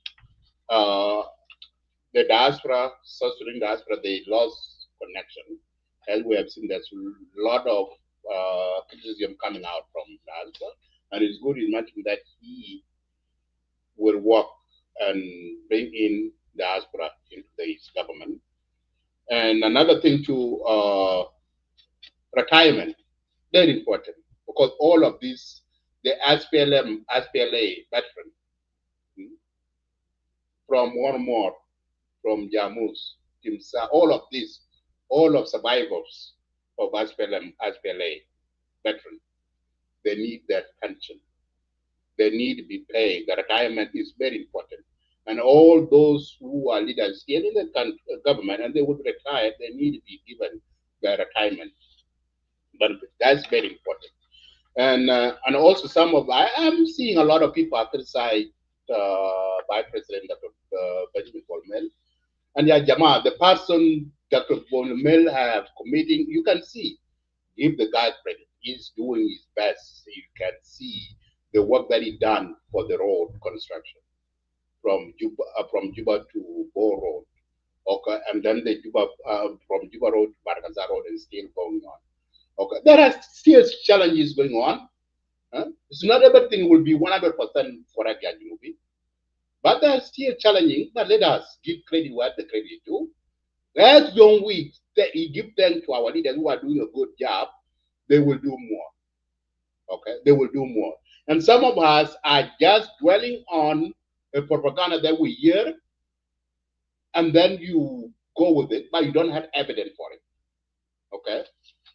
the diaspora, South Sudan diaspora, they lost connection. As we have seen, there's a lot of criticism coming out from diaspora, and it's good in mentioning that he will work and bring in diaspora into his government. And another thing to retirement, very important, because all of these, the SPLA veteran, from Warmore, from Jamus, Timsa, all of these, all of survivors of SPLA veteran, they need their pension. They need to be paid. The retirement is very important. And all those who are leaders here in the government and they would retire, they need to be given their retirement benefit. That's very important. And also some of, I am seeing a lot of people criticize by President Dr. Benjamin Bol Mel. And yeah, Jama, the person Dr. Bol Mel have committing, you can see, give the guy credit. He's doing his best. You can see the work that he done for the road construction from Juba to Bo Road. Okay, and then the Juba from Juba Road to Barkaza Road is still going on. Okay, there are still challenges going on. It's not everything will be 100% for a movie, but they're still challenging. But let us give credit where the credit is due. As long we give thanks to our leaders who are doing a good job, they will do more. Okay, they will do more. And some of us are just dwelling on a propaganda that we hear, and then you go with it, but you don't have evidence for it. Okay,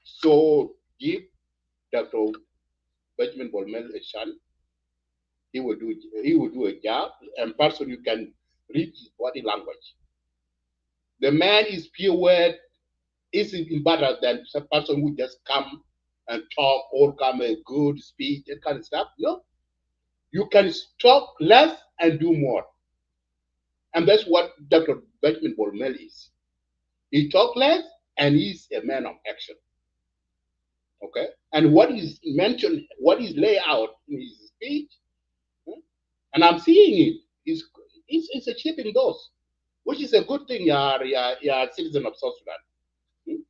so give Dr. Benjamin Bol Mel a chance. He will do a job, and person you can read his body language. The man is pure word, isn't better than some person who just come and talk or come a good speech, that kind of stuff. No, you can talk less and do more. And that's what Dr. Benjamin Bol Mel is. He talk less and he's a man of action. Okay? And what is mentioned, what is laid out in his speech, and I'm seeing it, is achieving those, which is a good thing, you're citizen of South Sudan.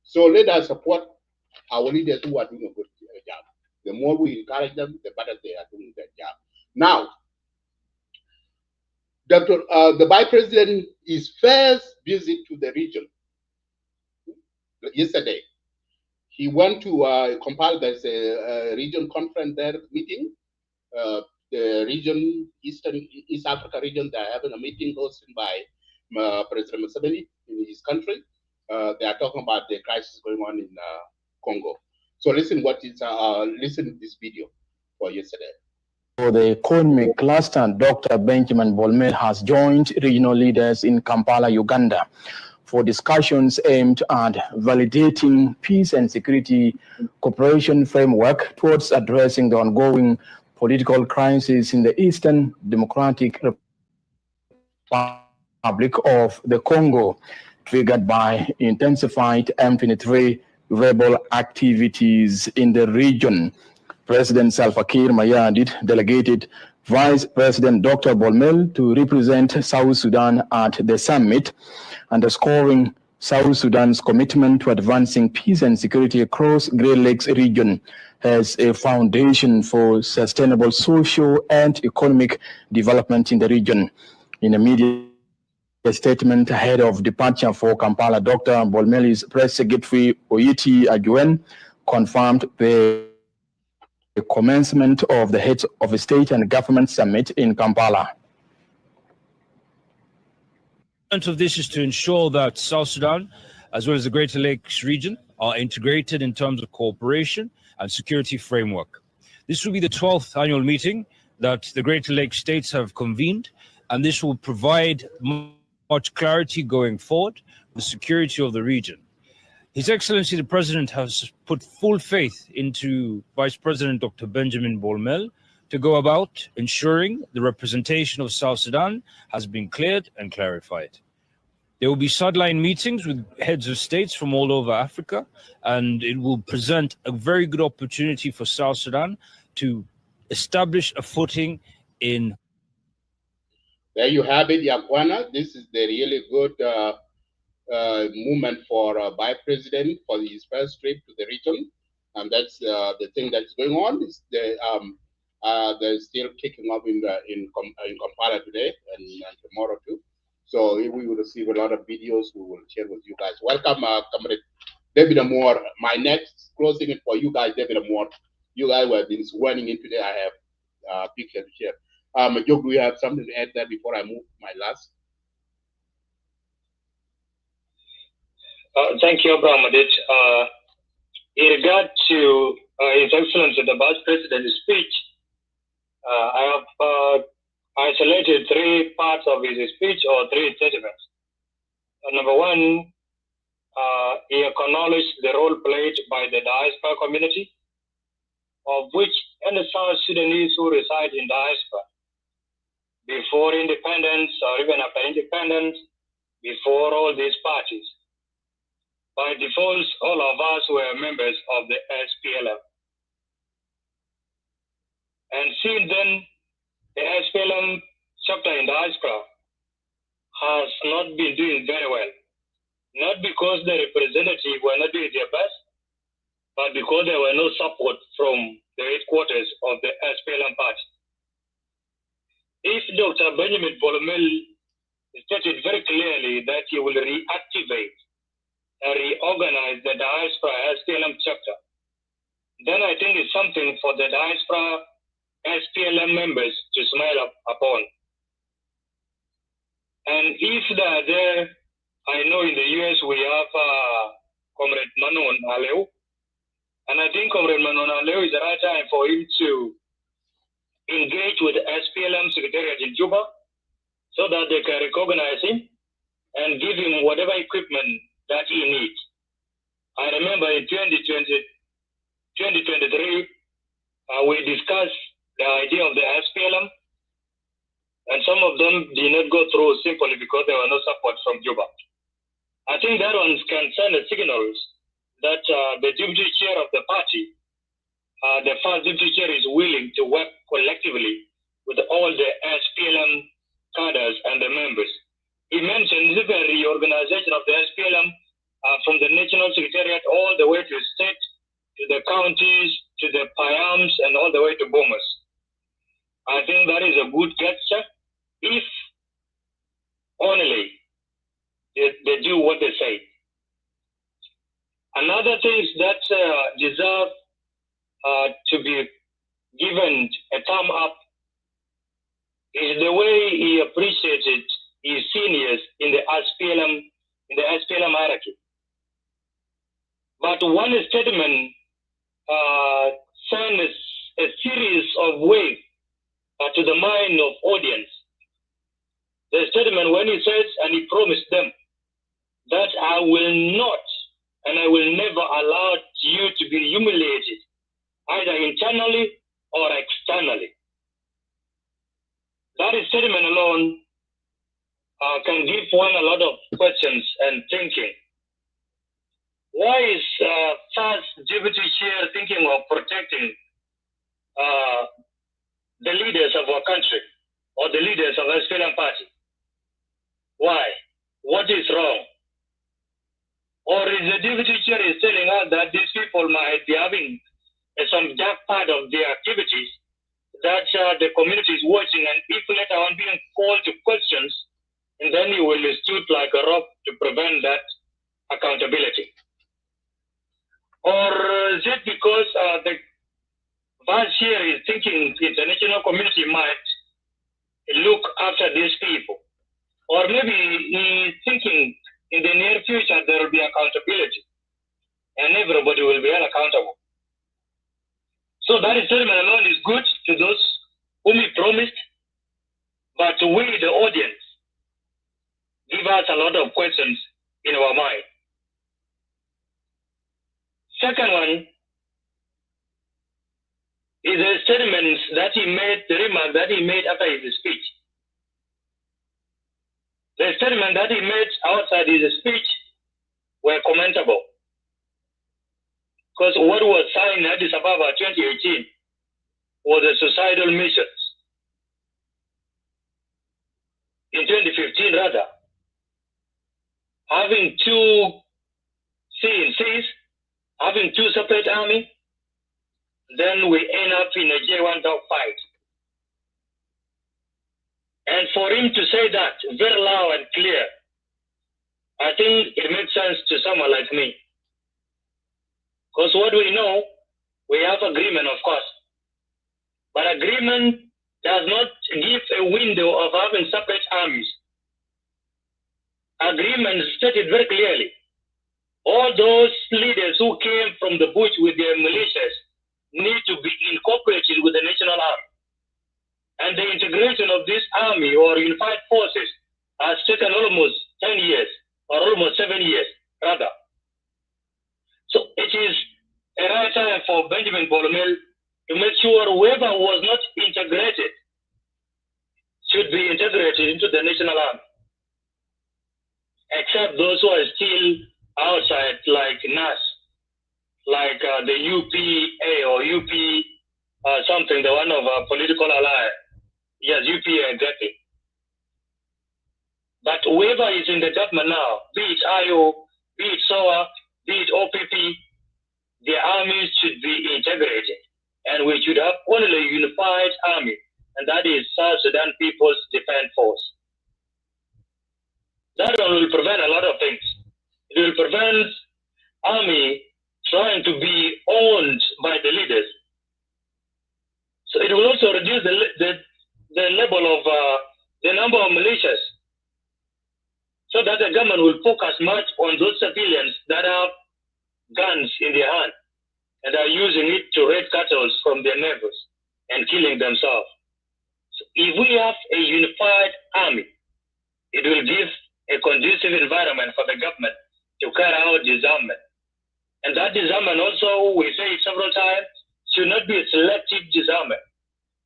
So let us support our leaders who are doing a good job. The more we encourage them, the better they are doing their job. Now, the Vice President, his first visit to the region, yesterday, he went to Kampala. There's a region conference there meeting. The region, East Africa region, they're having a meeting hosted by President Museveni in his country. They are talking about the crisis going on in Congo. So listen listen to this video for yesterday. For the economic cluster, Dr. Benjamin Bol Mel has joined regional leaders in Kampala, Uganda, for discussions aimed at validating peace and security cooperation framework towards addressing the ongoing political crisis in the Eastern Democratic Republic of the Congo, triggered by intensified M23 rebel activities in the region. President Salva Kiir Mayardit delegated Vice President Dr. Bol Mel to represent South Sudan at the summit, underscoring South Sudan's commitment to advancing peace and security across Great Lakes region as a foundation for sustainable social and economic development in the region. In a media statement ahead of departure for Kampala, Dr. Bol Mel's press secretary Oyiti Ajuen confirmed the commencement of the Heads of State and Government Summit in Kampala. The point of this is to ensure that South Sudan, as well as the Greater Lakes region, are integrated in terms of cooperation and security framework. This will be the 12th annual meeting that the Greater Lakes states have convened, and this will provide much clarity going forward for the security of the region. His Excellency the President has put full faith into Vice President Dr. Benjamin Bol Mel to go about ensuring the representation of South Sudan has been cleared and clarified. There will be sideline meetings with heads of states from all over Africa, and it will present a very good opportunity for South Sudan to establish a footing in. There you have it, Yakwana. This is the really good movement for Vice President for his first trip to the region, and that's the thing that's going on. Is they're still kicking up in Kampala today and tomorrow too. So we will receive a lot of videos we will share with you guys. Welcome, Comrade David Amore. My next closing it for you guys, David Amore. You guys were been swearing in today. I have picture to share. Joe, do you have something to add there before I move my last? Thank you, Abraham. In regard to His Excellency the Vice President's speech, I have isolated three parts of his speech or three statements. Number one, he acknowledged the role played by the diaspora community, of which any South Sudanese who reside in diaspora, before independence or even after independence, before all these parties, by default, all of us were members of the SPLM. And since then, the SPLM chapter in diaspora has not been doing very well. Not because the representatives were not doing their best, but because there were no support from the headquarters of the SPLM party. If Dr. Benjamin Bol Mel stated very clearly that he will reactivate and reorganize the diaspora SPLM chapter, then I think it's something for the diaspora SPLM members to smile upon. And if they are there, I know in the US we have Comrade Manon Aleu, and I think Comrade Manon Aleu is the right time for him to engage with the SPLM Secretariat in Juba so that they can recognize him and give him whatever equipment that he needs. I remember in 2023, we discussed the idea of the SPLM, and some of them did not go through simply because there were no support from Juba. I think that one can send a signals that the deputy chair of the party, the first deputy chair, is willing to work collectively with all the SPLM cadres and the members. He mentioned the reorganization of the SPLM from the National Secretariat all the way to state, to the counties, to the Payams, and all the way to Bomas. I think that is a good gesture if only they do what they say. Another thing that deserve to be given a thumb up is the way he appreciated his seniors in the SPLM hierarchy. But one statement sent a series of waves to the mind of audience. The statement when he says, and he promised them, that I will not and I will never allow you to be humiliated, either internally or externally. That statement alone can give one a lot of questions and thinking. Why is first deputy chair thinking of protecting the leaders of our country or the leaders of the SPLM party? Why? What is wrong? Or is the deputy chair is telling us that these people might be having some dark part of their activities that the community is watching, and if later on being called to questions, and then you will stood like a rock to prevent that accountability? Or is it because the vice chair is thinking the international community might look after these people? Or maybe he's thinking in the near future there will be accountability and everybody will be held accountable. So that statement alone is good to those whom he promised, but we, the audience, give us a lot of questions in our mind. Second one is a statement that he made, the remark that he made after his speech. The statement that he made outside his speech were commentable. Because what was signed in Addis Ababa 2018 was a suicidal mission. In 2015, rather, having two CNCs, having two separate armies, then we end up in a J1 dogfight. And for him to say that very loud and clear, I think it makes sense to someone like me. Because what we know, we have agreement, of course. But agreement does not give a window of having separate armies. Agreement stated very clearly. All those leaders who came from the bush with their militias need to be incorporated with the national army. And the integration of this army or unified forces has taken almost 10 years, or almost 7 years, rather. So it is a right time for Benjamin Bol Mel to make sure whoever was not integrated should be integrated into the national army, except those who are still outside, like NAS, like the UPA or UP something, the one of a political ally. Yes, UPA, exactly. But whoever is in the government now, be it IO, be it SOA, be it OPP, the armies should be integrated. And we should have only a unified army, and that is South Sudan People's Defense Force. That will prevent a lot of things. It will prevent army trying to be owned by the leaders. So it will also reduce the level of the number of militias, so that the government will focus much on those civilians that have guns in their hand and are using it to raid cattle from their neighbors and killing themselves. So if we have a unified army, it will give a conducive environment for the government to carry out disarmament. And that disarmament also, we say it several times, should not be a selective disarmament.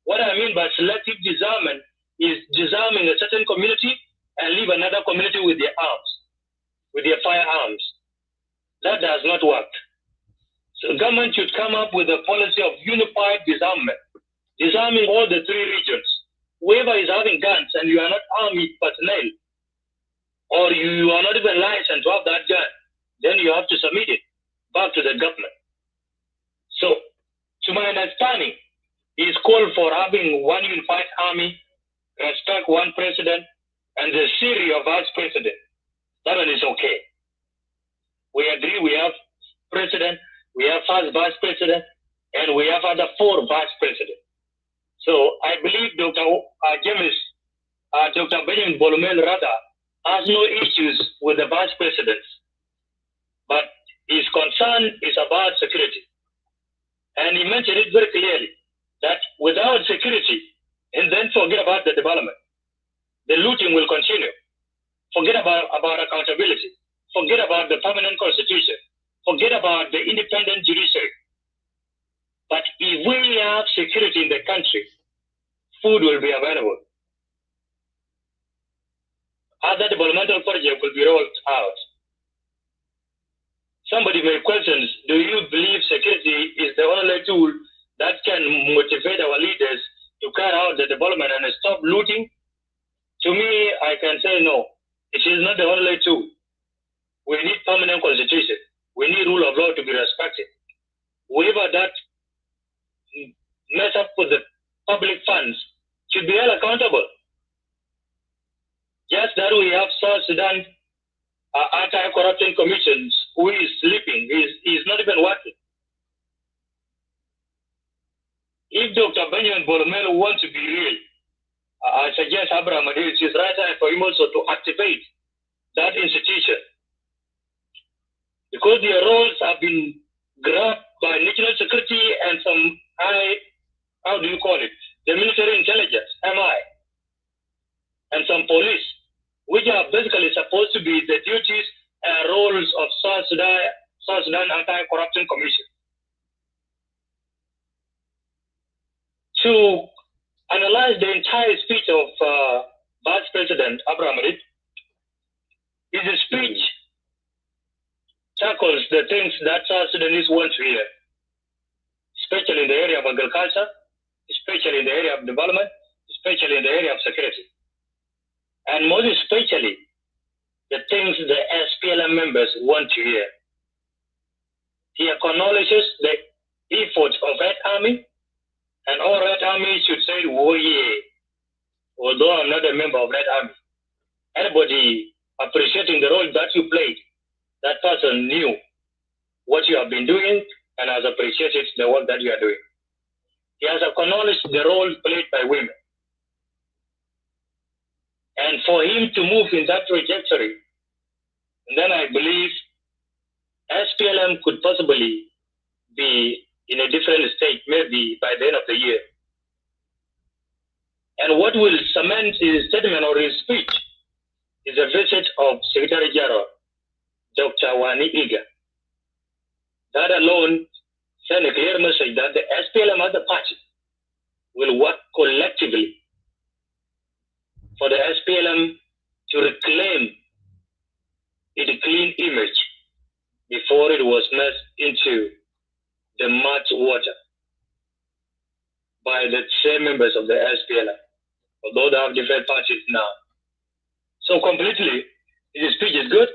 What I mean by selective disarmament is disarming a certain community and leave another community with their arms, with their firearms. That does not work. So the government should come up with a policy of unified disarmament, disarming all the three regions. Whoever is having guns and you are not army personnel, or you are not even licensed to have that gun, then you have to submit it back to the government. So, to my understanding, is called for having one unified army, respect one president, and the series of vice president. That one is okay. We agree we have president, we have first vice president, and we have other 4 vice presidents. So I believe Dr. Dr. Benjamin Bol Mel rather has no issues with the vice presidents, but his concern is about security. And he mentioned it very clearly, that without security, and then forget about the development, the looting will continue. Forget about accountability. Forget about the permanent constitution. Forget about the independent judiciary. But if we have security in the country, food will be available. Other developmental projects will be rolled out. Somebody may question, do you believe security is the only tool that can motivate our leaders to carry out the development and stop looting? To me, I can say no. It is not the only tool. We need permanent constitution. We need rule of law to be respected. Whoever that mess up with the public funds should be held accountable. Just that we have South Sudan anti-corruption commissions who is sleeping, is not even working. If Dr. Benjamin Bol Mel wants to be real, I suggest Abraham Adil, it is right time for him also to activate that institution. Because their roles have been grabbed by national security and some how do you call it? The military intelligence, MI, and some police, which are basically supposed to be the duties and roles of South Sudan Anti-Corruption Commission. to analyze the entire speech of Vice President Abraham Reed. His speech tackles the things that South Sudanese want to hear, especially in the area of agriculture, especially in the area of development, especially in the area of security. And most especially, the things the SPLM members want to hear. He acknowledges the efforts of Red Army, and all Red Army should say, oh yeah, although I'm not a member of Red Army. Anybody appreciating the role that you played, that person knew what you have been doing and has appreciated the work that you are doing. He has acknowledged the role played by women. And for him to move in that trajectory, then I believe SPLM could possibly be in a different state, maybe by the end of the year. And what will cement his statement or his speech is a visit of Secretary General, Dr. Wani Iga. That alone sends a clear message that the SPLM as a party will work collectively for the SPLM to reclaim its clean image before it was messed into the mud water by the same members of the SPLM, although they have different parties now. So completely, his speech is good,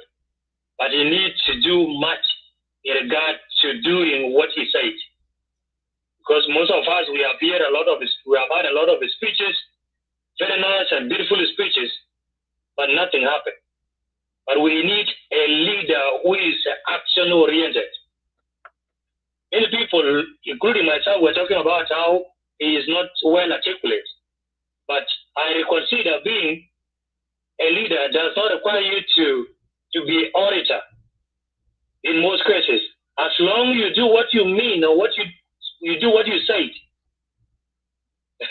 but he needs to do much in regard to doing what he said. Because most of us, we have had a lot of his speeches, very nice and beautiful speeches, but nothing happened. But we need a leader who is action-oriented. Many people, including myself, were talking about how he is not well articulate. But I consider being a leader does not require you to be orator in most cases. As long as you do what you mean or what you do what you say,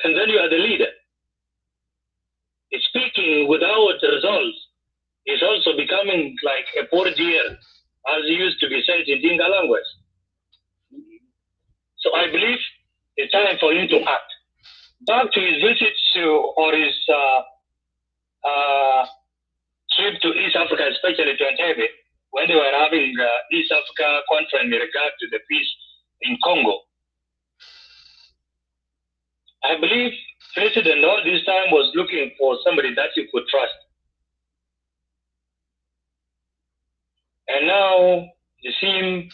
and then you are the leader. Speaking without results is also becoming like a poor deer, as it used to be said in Dinka language. So I believe it's time for him to act. Back to his visit or his trip to East Africa, especially to Entebbe, when they were having the East Africa conference in regard to the peace in Congo. I believe President all this time was looking for somebody that he could trust. And now the same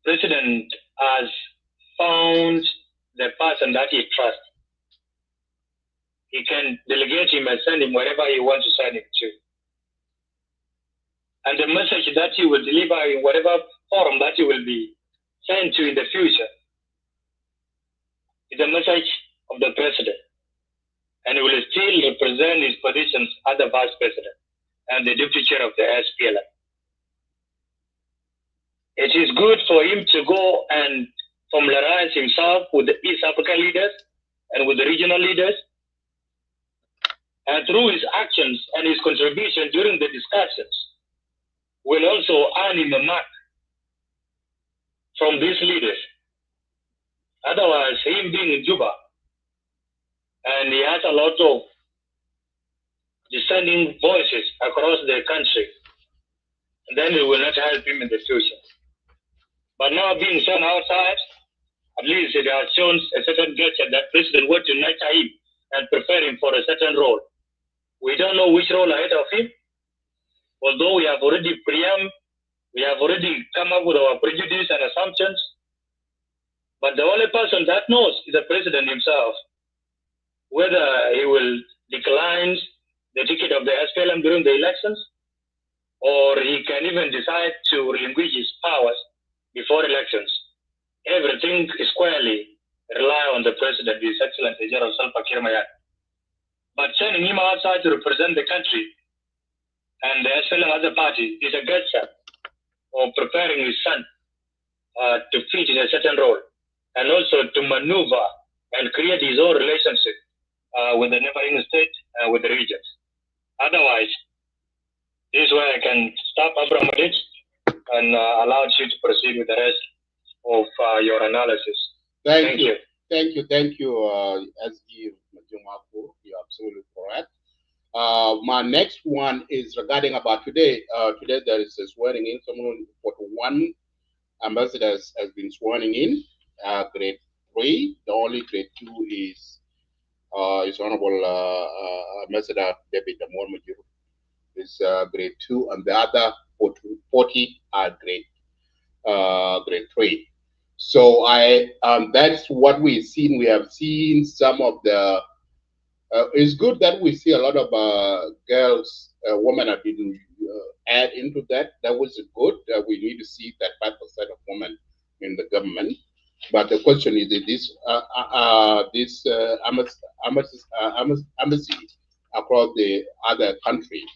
President has found the person that he trusts. He can delegate him and send him wherever he wants to send him to. And the message that he will deliver in whatever forum that he will be sent to in the future is the message of the president. And he will still represent his positions as the vice president and the deputy chair of the SPLM. It is good for him to go and familiarize himself with the East African leaders and with the regional leaders. And through his actions and his contribution during the discussions, will also earn him a mark from these leaders. Otherwise, him being in Juba, and he has a lot of dissenting voices across the country, and then it will not help him in the future. But now being shown outside, at least it has shown a certain gesture that President wants to nurture him and prepare him for a certain role. We don't know which role ahead of him, although we have already come up with our prejudice and assumptions. But the only person that knows is the president himself, whether he will decline the ticket of the SPLM during the elections, or he can even decide to relinquish his powers before elections. Everything squarely rely on the president, His Excellency General Salva Kiir Mayardit. But sending him outside to represent the country and the SPLM as a party is a gesture of preparing his son to fit in a certain role, and also to maneuver and create his own relationship with the neighboring state and with the regions. Otherwise, this is where I can stop Abraham and allow you to proceed with the rest of your analysis. Thank you. Thank you, SG Majumaku. You're absolutely correct. My next one is regarding about today. Today there is a swearing in. Someone 41 ambassadors has been swearing in. Grade 3. The only grade 2 is Honorable Ambassador David Amor Majuru is grade 2, and the other 40 are grade 3. So that's what we've seen. We have seen some of the. It's good that we see a lot of girls, women have been add into that. That was good. We need to see that 5% of women in the government. But the question is, this embassies across the other countries,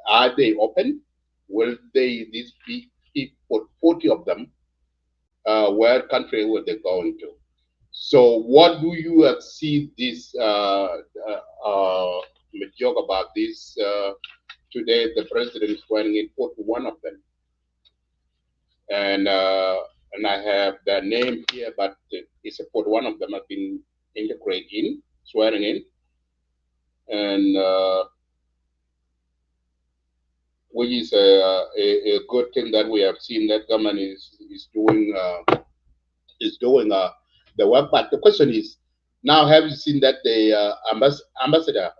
are they open? Will these be 40 of them? Where country will they go into? So, what do you see this joke about this? Today, the president is swearing in 41 of them, and I have the name here, but it's a 41 of them have been integrated in, swearing in, and which is a good thing that we have seen that government is doing the work. But the question is, now have you seen that the ambassador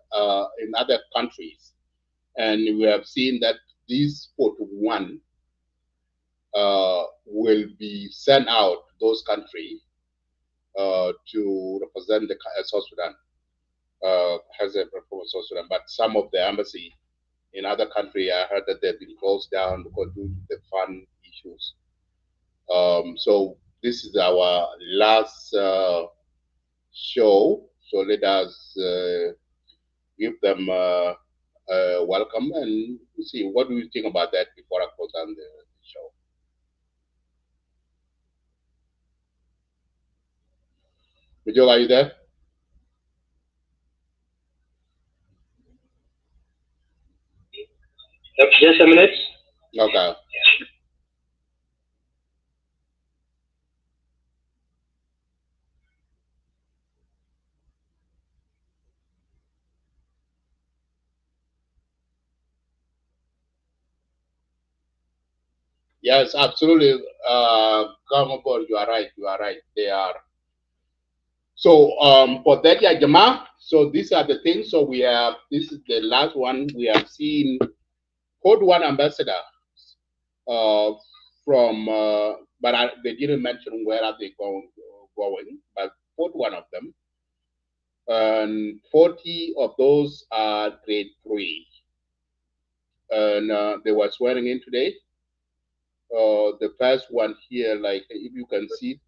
in other countries, and we have seen that these 41 will be sent out to those countries to represent the South Sudan, has a representative South Sudan, but some of the embassy in other countries, I heard that they've been closed down because due to the fund issues. So this is our last show. So let us give them welcome and see what do you think about that before I close down the show. Joe, are you there? Just a minute. Okay. Yes, absolutely. Come aboard. You are right. You are right. They are. So for that, yeah, Jama. So these are the things. So we have. This is the last one we have seen. Code One ambassador from, but they didn't mention where are they going. But Code One of them, and 40 of those are grade 3, and they were swearing in today. The first one here, like if you can see,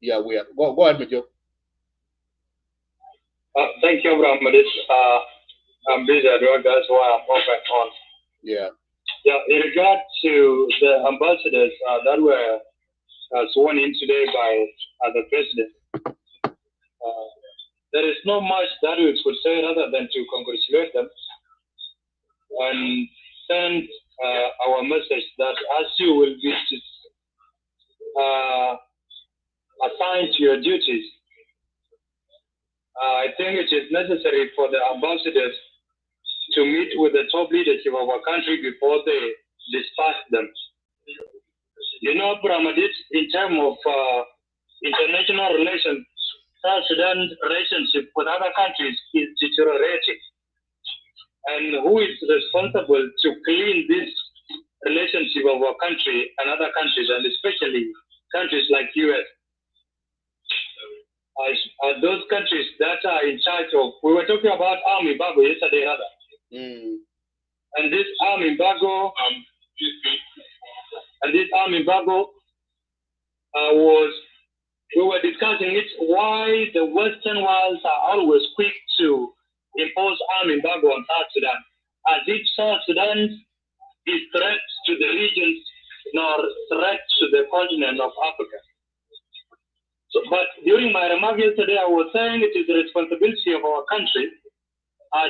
yeah, we are. Go ahead, Major. Thank you, Abraham. I'm busy at work, that's why I'm open on. Yeah. Yeah, in regard to the ambassadors that were sworn in today by the president, there is not much that we could say other than to congratulate them and send our message that as you will be assigned to your duties, I think it is necessary for the ambassadors to meet with the top leadership of our country before they disperse them. You know, Bramadit, in terms of international relations, South Sudan's relationship with other countries is deteriorating. And who is responsible to clean this relationship of our country and other countries, and especially countries like US? Are those countries that are in charge of, we were talking about arm embargo yesterday, rather. And this arm embargo, was, we were discussing it, why the Western world are always quick to impose arm embargo on South Sudan, as if South Sudan is threat to the region nor threat to the continent of Africa. So, but during my remark yesterday, I was saying it is the responsibility of our country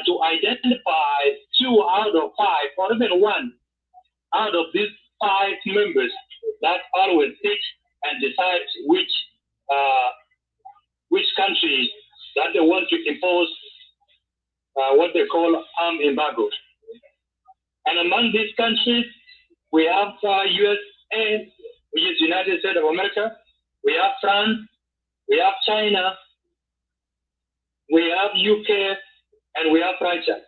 to identify 2 out of 5, or even 1 out of these 5 members that always sit and decide which which country that they want to impose what they call arm embargo. And among these countries, we have USA, which is United States of America. We have France. We have China. We have UK, and we have Russia.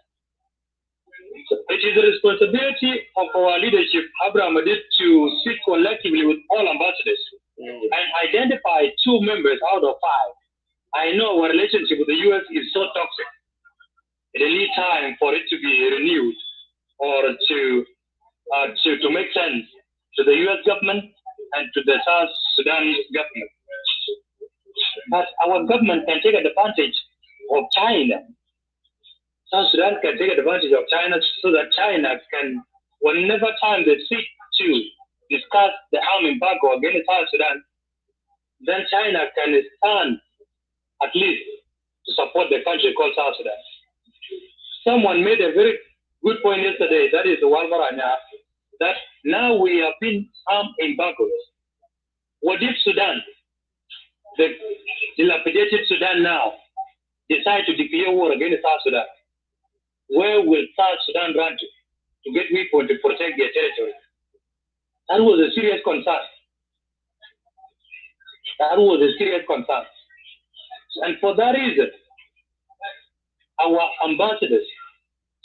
So it is the responsibility of our leadership, Abraham Adid, to speak collectively with all ambassadors and identify 2 members out of 5. I know our relationship with the US is so toxic. It needs time for it to be renewed or to make sense to the US government and to the South Sudan government. But our government can take advantage of China. South Sudan can take advantage of China so that China can, whenever time they seek to discuss the arm embargo against South Sudan, then China can stand at least to support the country called South Sudan. Someone made a very good point yesterday, that is the Walvaranya, that now we have been arm embargoed. What if Sudan, the dilapidated Sudan now, decide to declare war against South Sudan? Where will South Sudan run to get weapons to protect their territory? That was a serious concern. That was a serious concern. And for that reason, our ambassadors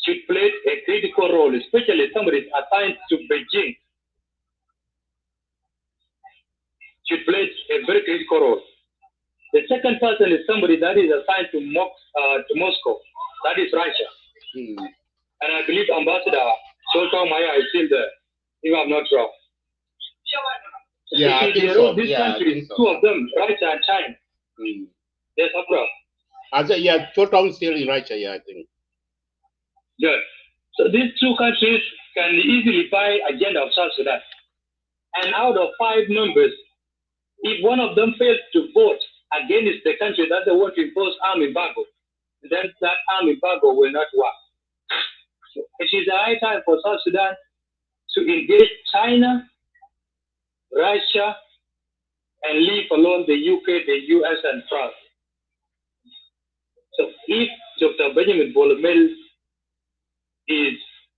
should play a critical role, especially somebody assigned to Beijing should play a very critical role. The second person is somebody that is assigned to Moscow, that is Russia. And I believe Ambassador Soltan Maya is still there, if I'm not wrong. Yeah, I think so. These Yeah, countries, so. 2 of them, Russia and China. Yes, Abra. I said, yeah, Soltan still in Russia, yeah, I think. Good. So these 2 countries can easily buy agenda of South Sudan. And out of 5 members, if one of them fails to vote against the country that they want to impose arm embargo, then that arm embargo will not work. So it is a high time for South Sudan to engage China, Russia, and leave alone the UK, the US, and France. So if Dr. Benjamin Bol Mel is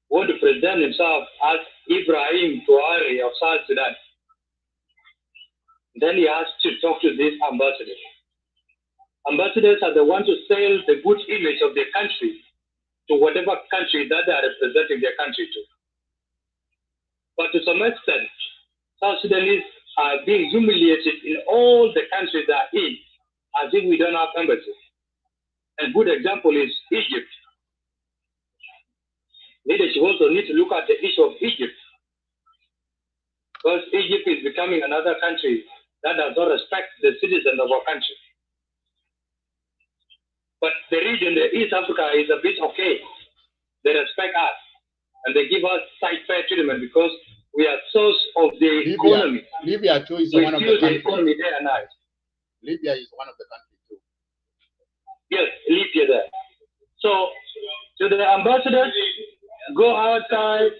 want to present himself as Ibrahim Traore of South Sudan, then he has to talk to these ambassadors. Ambassadors are the ones to sell the good image of their country to whatever country that they are representing their country to. But to some extent, South Sudanese are being humiliated in all the countries they are in, as if we don't have embassies. A good example is Egypt. Leadership also need to look at the issue of Egypt, because Egypt is becoming another country that does not respect the citizens of our country. But the region, the East Africa, is a bit okay. They respect us, and they give us fair treatment because we are source of the economy. Libya too is one of the countries. The economy day and night. Libya is one of the countries too. Yes, Libya there. So, to the ambassadors, go outside,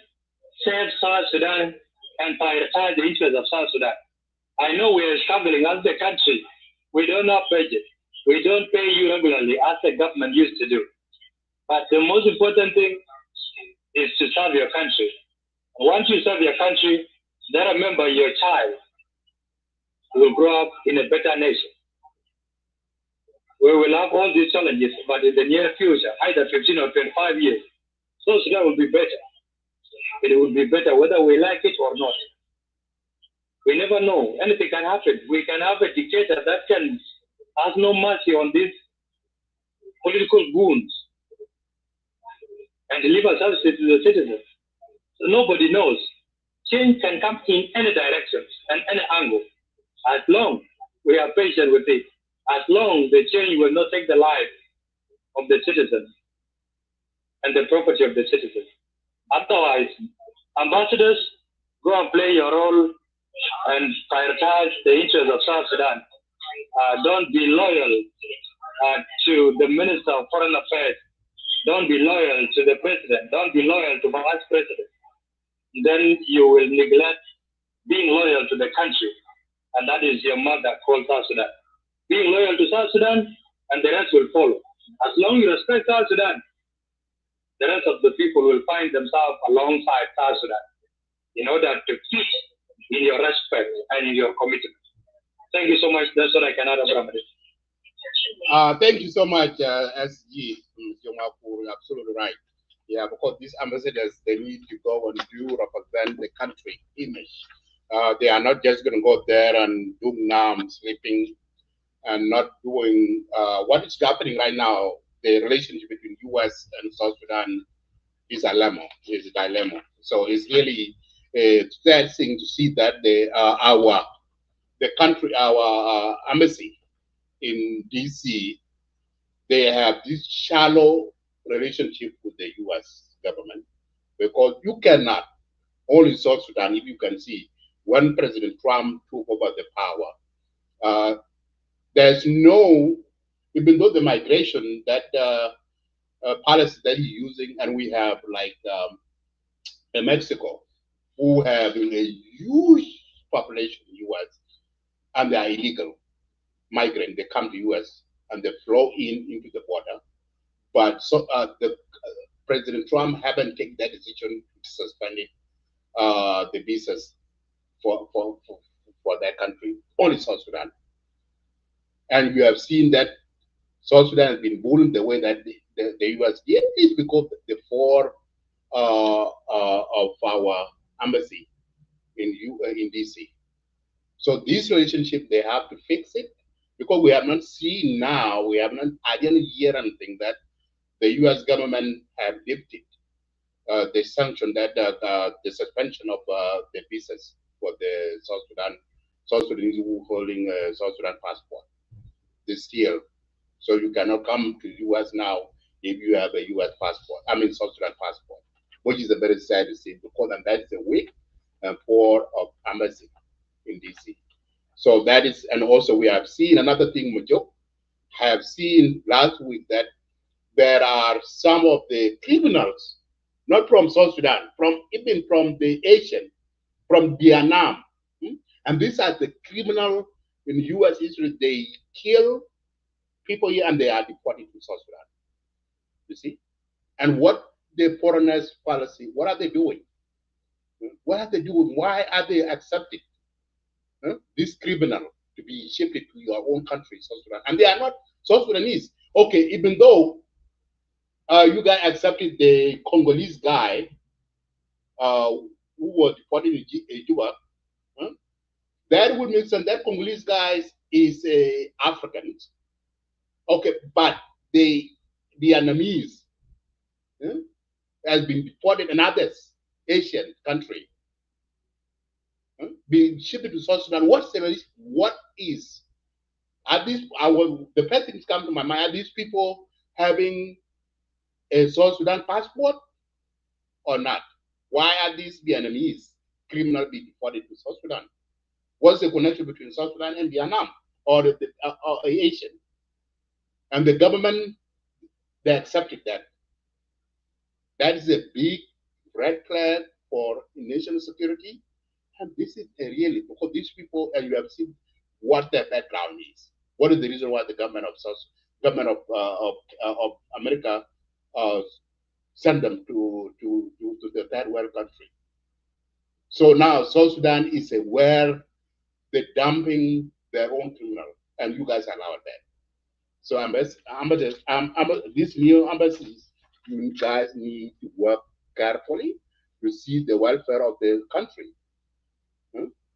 save South Sudan, and prioritize the interests of South Sudan. I know we are struggling as a country. We don't have budget. We don't pay you regularly as the government used to do. But the most important thing is to serve your country. Once you serve your country, then remember your child will grow up in a better nation. We will have all these challenges, but in the near future, either 15 or 25 years, South Sudan will be better. It will be better whether we like it or not. We never know. Anything can happen. We can have a dictator that has no mercy on these political goons and deliver services to the citizens. So nobody knows. Change can come in any direction and any angle, as long we are patient with it, as long the change will not take the life of the citizens and the property of the citizens. Otherwise, ambassadors, go and play your role and prioritize the interests of South Sudan. Don't be loyal to the Minister of Foreign Affairs. Don't be loyal to the President. Don't be loyal to the Vice President. Then you will neglect being loyal to the country. And that is your mother called South Sudan. being loyal to South Sudan, and the rest will follow. As long as you respect South Sudan, the rest of the people will find themselves alongside South Sudan in order to keep in your respect and in your commitment. Thank you so much. That's what I can add, Abraham. Thank you so much, SG. You're absolutely right. Yeah, because these ambassadors, they need to go and do represent the country image. They are not just going to go there and do sleeping, and not doing what is happening right now. The relationship between U.S. and South Sudan is a dilemma. So it's really a sad thing to see that our embassy in DC, they have this shallow relationship with the U.S. government, because you cannot, only South Sudan, if you can see, when President Trump took over the power, there's no, even though the migration that policy that he's using, and we have like Mexico, who have a huge population in the U.S., and they are illegal migrants. They come to U.S. and they flow into the border. But so the President Trump haven't taken that decision to suspend the visas for that country, only South Sudan. And you have seen that South Sudan has been bullied the way that the U.S. did, is because the four of our embassy in DC. So this relationship, they have to fix it, because we have not seen now, I didn't hear anything that the U.S. government have lifted the sanction, that the suspension of the visas for the South Sudanese who holding a South Sudan passport this year. So you cannot come to the U.S. now if you have a U.S. passport, South Sudan passport, which is a very sad to see, because that is a weak and poor of embassy in DC. So that is, and also we have seen another thing, Majo, have seen last week that there are some of the criminals, not from South Sudan, even from the Asian, from Vietnam. And these are the criminal in U.S. history. They kill people here and they are deported to South Sudan. You see? And what the foreigners policy, what are they doing? What are they doing? Why are they accepting this criminal to be shipped to your own country, South Sudan? And they are not South Sudanese. Okay, even though you guys accepted the Congolese guy who was deported in Juba, that would make sense. That Congolese guy is African. Okay, but the Vietnamese has been deported in others, Asian country, being shipped to South Sudan. What is? Are these? The first things come to my mind. Are these people having a South Sudan passport or not? Why are these Vietnamese criminals being deported to South Sudan? What's the connection between South Sudan and Vietnam, or the Asian? And the government, they accepted that. That is a big red flag for national security. And this is really, because these people, and you have seen what their background is. What is the reason why the government of America send them to the third world country? So now South Sudan is where they're dumping their own criminal, and you guys allow that. So these new embassies, you guys need to work carefully to see the welfare of the country.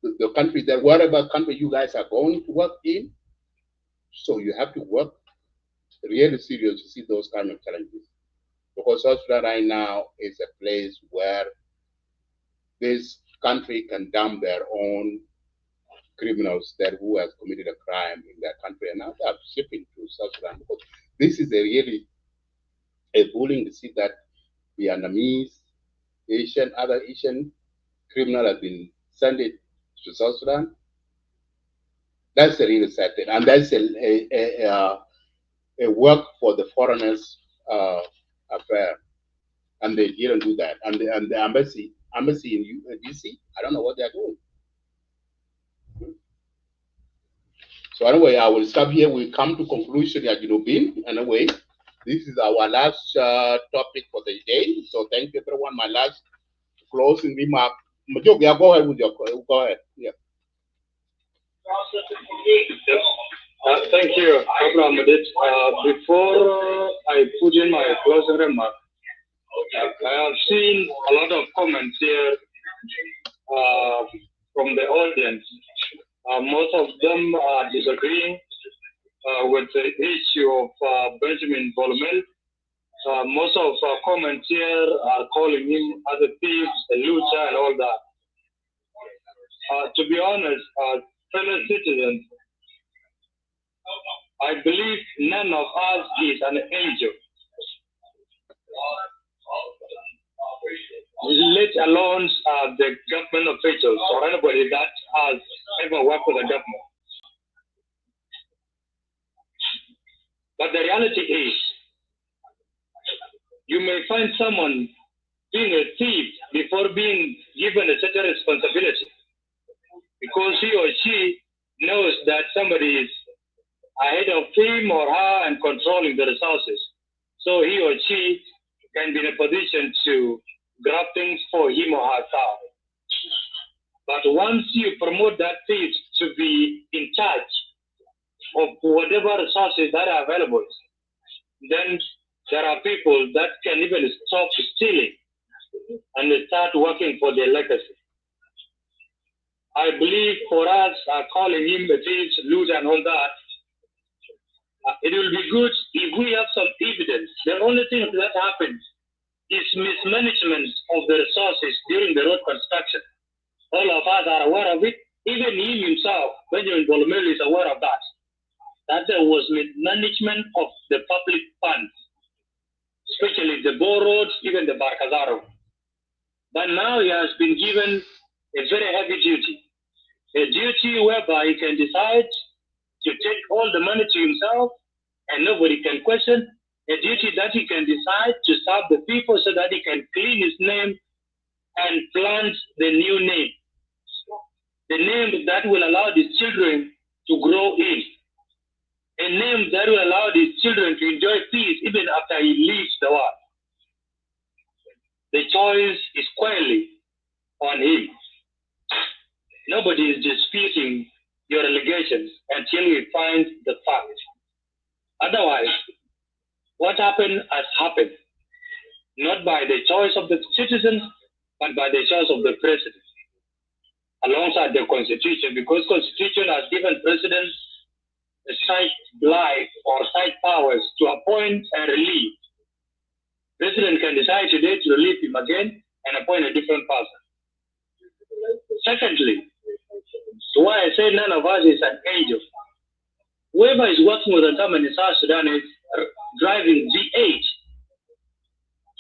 The country, that whatever country you guys are going to work in, so you have to work really serious to see those kind of challenges. Because South Sudan right now is a place where this country can dump their own criminals who have committed a crime in their country, and now they are shipping to South Sudan. Because this is really a bullying to see that Vietnamese, other Asian criminals have been sent to South Sudan. That's a really sad thing, and that's a work for the foreigners affair, and they didn't do that. And the embassy in DC, I don't know what they're doing. So anyway, I will stop here. We come to conclusion at Junubin. Anyway, this is our last topic for the day. So thank you everyone. My last closing remark. Majok, yeah, go ahead with your go ahead. Yeah. Thank you, Abraham. Before I put in my closing remark, I have seen a lot of comments here from the audience. Most of them are disagreeing with the issue of Benjamin Bol Mel. Most of our comments here are calling him as a thief, a loser, and all that. To be honest, fellow citizens, I believe none of us is an angel. Let alone the government officials or anybody that has ever worked with the government. But the reality is, you may find someone being a thief before being given a certain responsibility, because he or she knows that somebody is ahead of him or her and controlling the resources. So he or she can be in a position to grab things for him or herself. But once you promote that thief to be in charge of whatever resources that are available, then there are people that can even stop stealing and start working for their legacy. I believe for us, calling him a thief, loser, and all that, it will be good if we have some evidence. The only thing that happens is mismanagement of the resources during the road construction. All of us are aware of it. Even he himself, Benjamin Bol Mel, is aware of that. That there was mismanagement of the public funds, especially the Bo roads, even the Barkazaro. But now he has been given a very heavy duty, a duty whereby he can decide to take all the money to himself and nobody can question, a duty that he can decide to serve the people so that he can clean his name and plant the new name, the name that will allow his children to grow in, a name that will allow his children to enjoy peace even after he leaves the world. The choice is squarely on him. Nobody is disputing your allegations until we find the fact. Otherwise, what happened has happened, not by the choice of the citizens, but by the choice of the president, alongside the constitution, because constitution has given presidents the side life or side powers to appoint and relieve. President can decide today to relieve him again and appoint a different person. Secondly, why I say none of us is an angel. Whoever is working with the government in South Sudan is driving V8.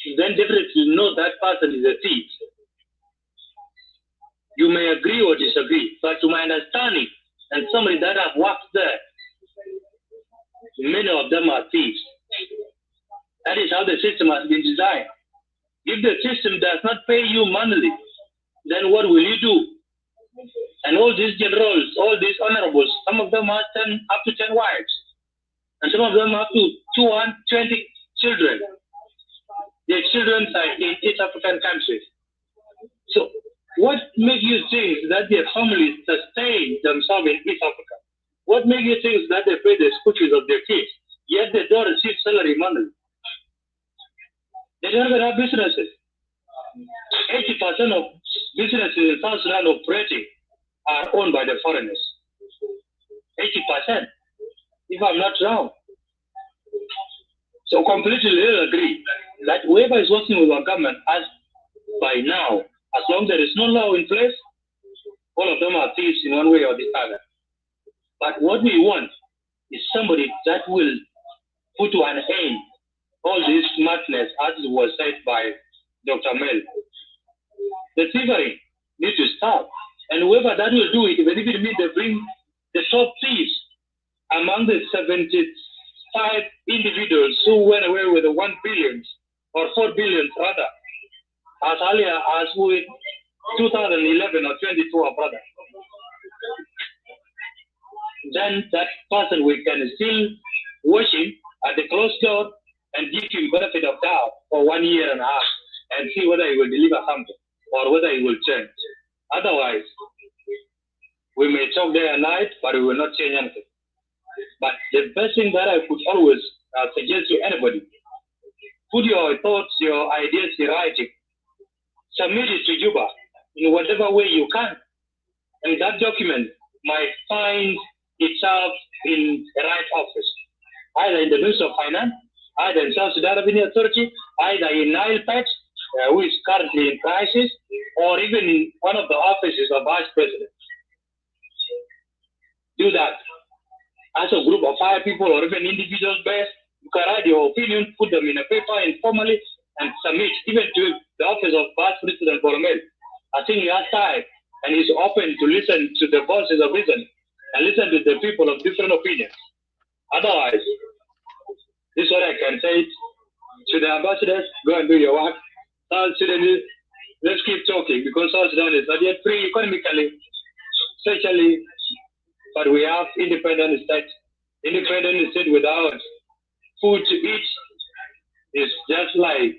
You then definitely know that person is a thief. You may agree or disagree, but to my understanding, and somebody that have worked there, many of them are thieves. That is how the system has been designed. If the system does not pay you monthly, then what will you do? And all these generals, all these honorables, some of them have up to 10 wives. And some of them have to 220 children. Their children are in East African countries. So what makes you think that their families sustain themselves in East Africa? What makes you think that they pay the school fees of their kids, yet they don't receive salary monthly? They don't even have businesses. 80% of businesses in South Sudan operating are owned by the foreigners. 80%, if I'm not wrong. So completely agree that whoever is working with our government, as by now, as long as there is no law in place, all of them are thieves in one way or the other. But what we want is somebody that will put to an end all this madness, as it was said by Dr. Mel. The thievery needs to stop. And whoever that will do it, even if it means they bring the top thieves among the 75 individuals who went away with the 1 billion or 4 billion rather, as earlier as with 2011 or 22, brother. then that person we can still watch him at the closed door and give him benefit of doubt for 1 year and a half and see whether he will deliver something or whether he will change. Otherwise, we may talk day and night, but we will not change anything. But the best thing that I could always suggest to anybody, put your thoughts, your ideas in writing, submit it to Juba in whatever way you can. And that document might find itself in the right office, either in the Ministry of Finance, either in South Sudan Revenue Authority, either in Nile Pet, who is currently in crisis, or even in one of the offices of Vice President. Do that. As a group of 5 people or even individuals based, you can write your opinion, put them in a paper informally, and submit even to the office of Vice President Bol Mel. I think he has time and he's open to listen to the voices of reason and listen to the people of different opinions. Otherwise, this is what I can say to the ambassadors: go and do your work. South Sudanese, let's keep talking, because South Sudan is not yet free economically, socially, but we have independent state. Independent state without food to eat is just like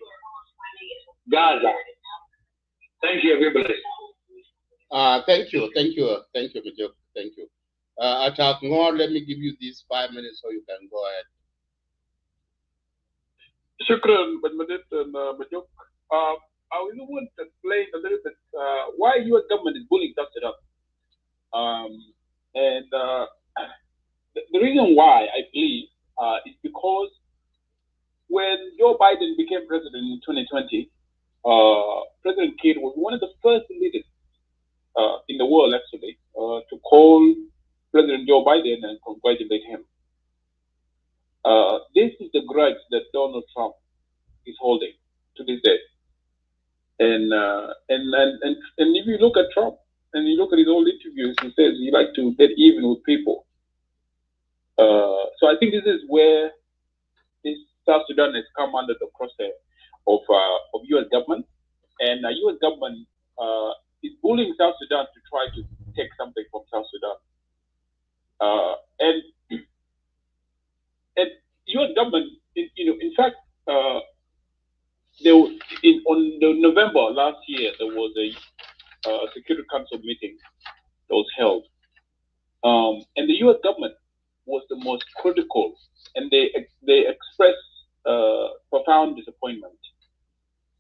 Gaza. Thank you, everybody. Thank you, Majuk. Thank you. Attack more. Let me give you these 5 minutes so you can go ahead. Shukran, Badmadit and Majuk. I really want to explain a little bit why your government is bullying South Sudan. The reason why I believe is because when Joe Biden became president in 2020, President Kiir was one of the first leaders in the world, actually, to call President Joe Biden and congratulate him. This is the grudge that Donald Trump is holding to this day. And if you look at Trump and you look at his old interviews, he says he likes to get even with people. So I think this is where this South Sudan has come under the crosshair of U.S. government, and U.S. government is bullying South Sudan to try to take something from South Sudan. And U.S. government, in fact, on November last year, there was a Security Council meeting that was held, and the U.S. government was the most critical, and they expressed profound disappointment,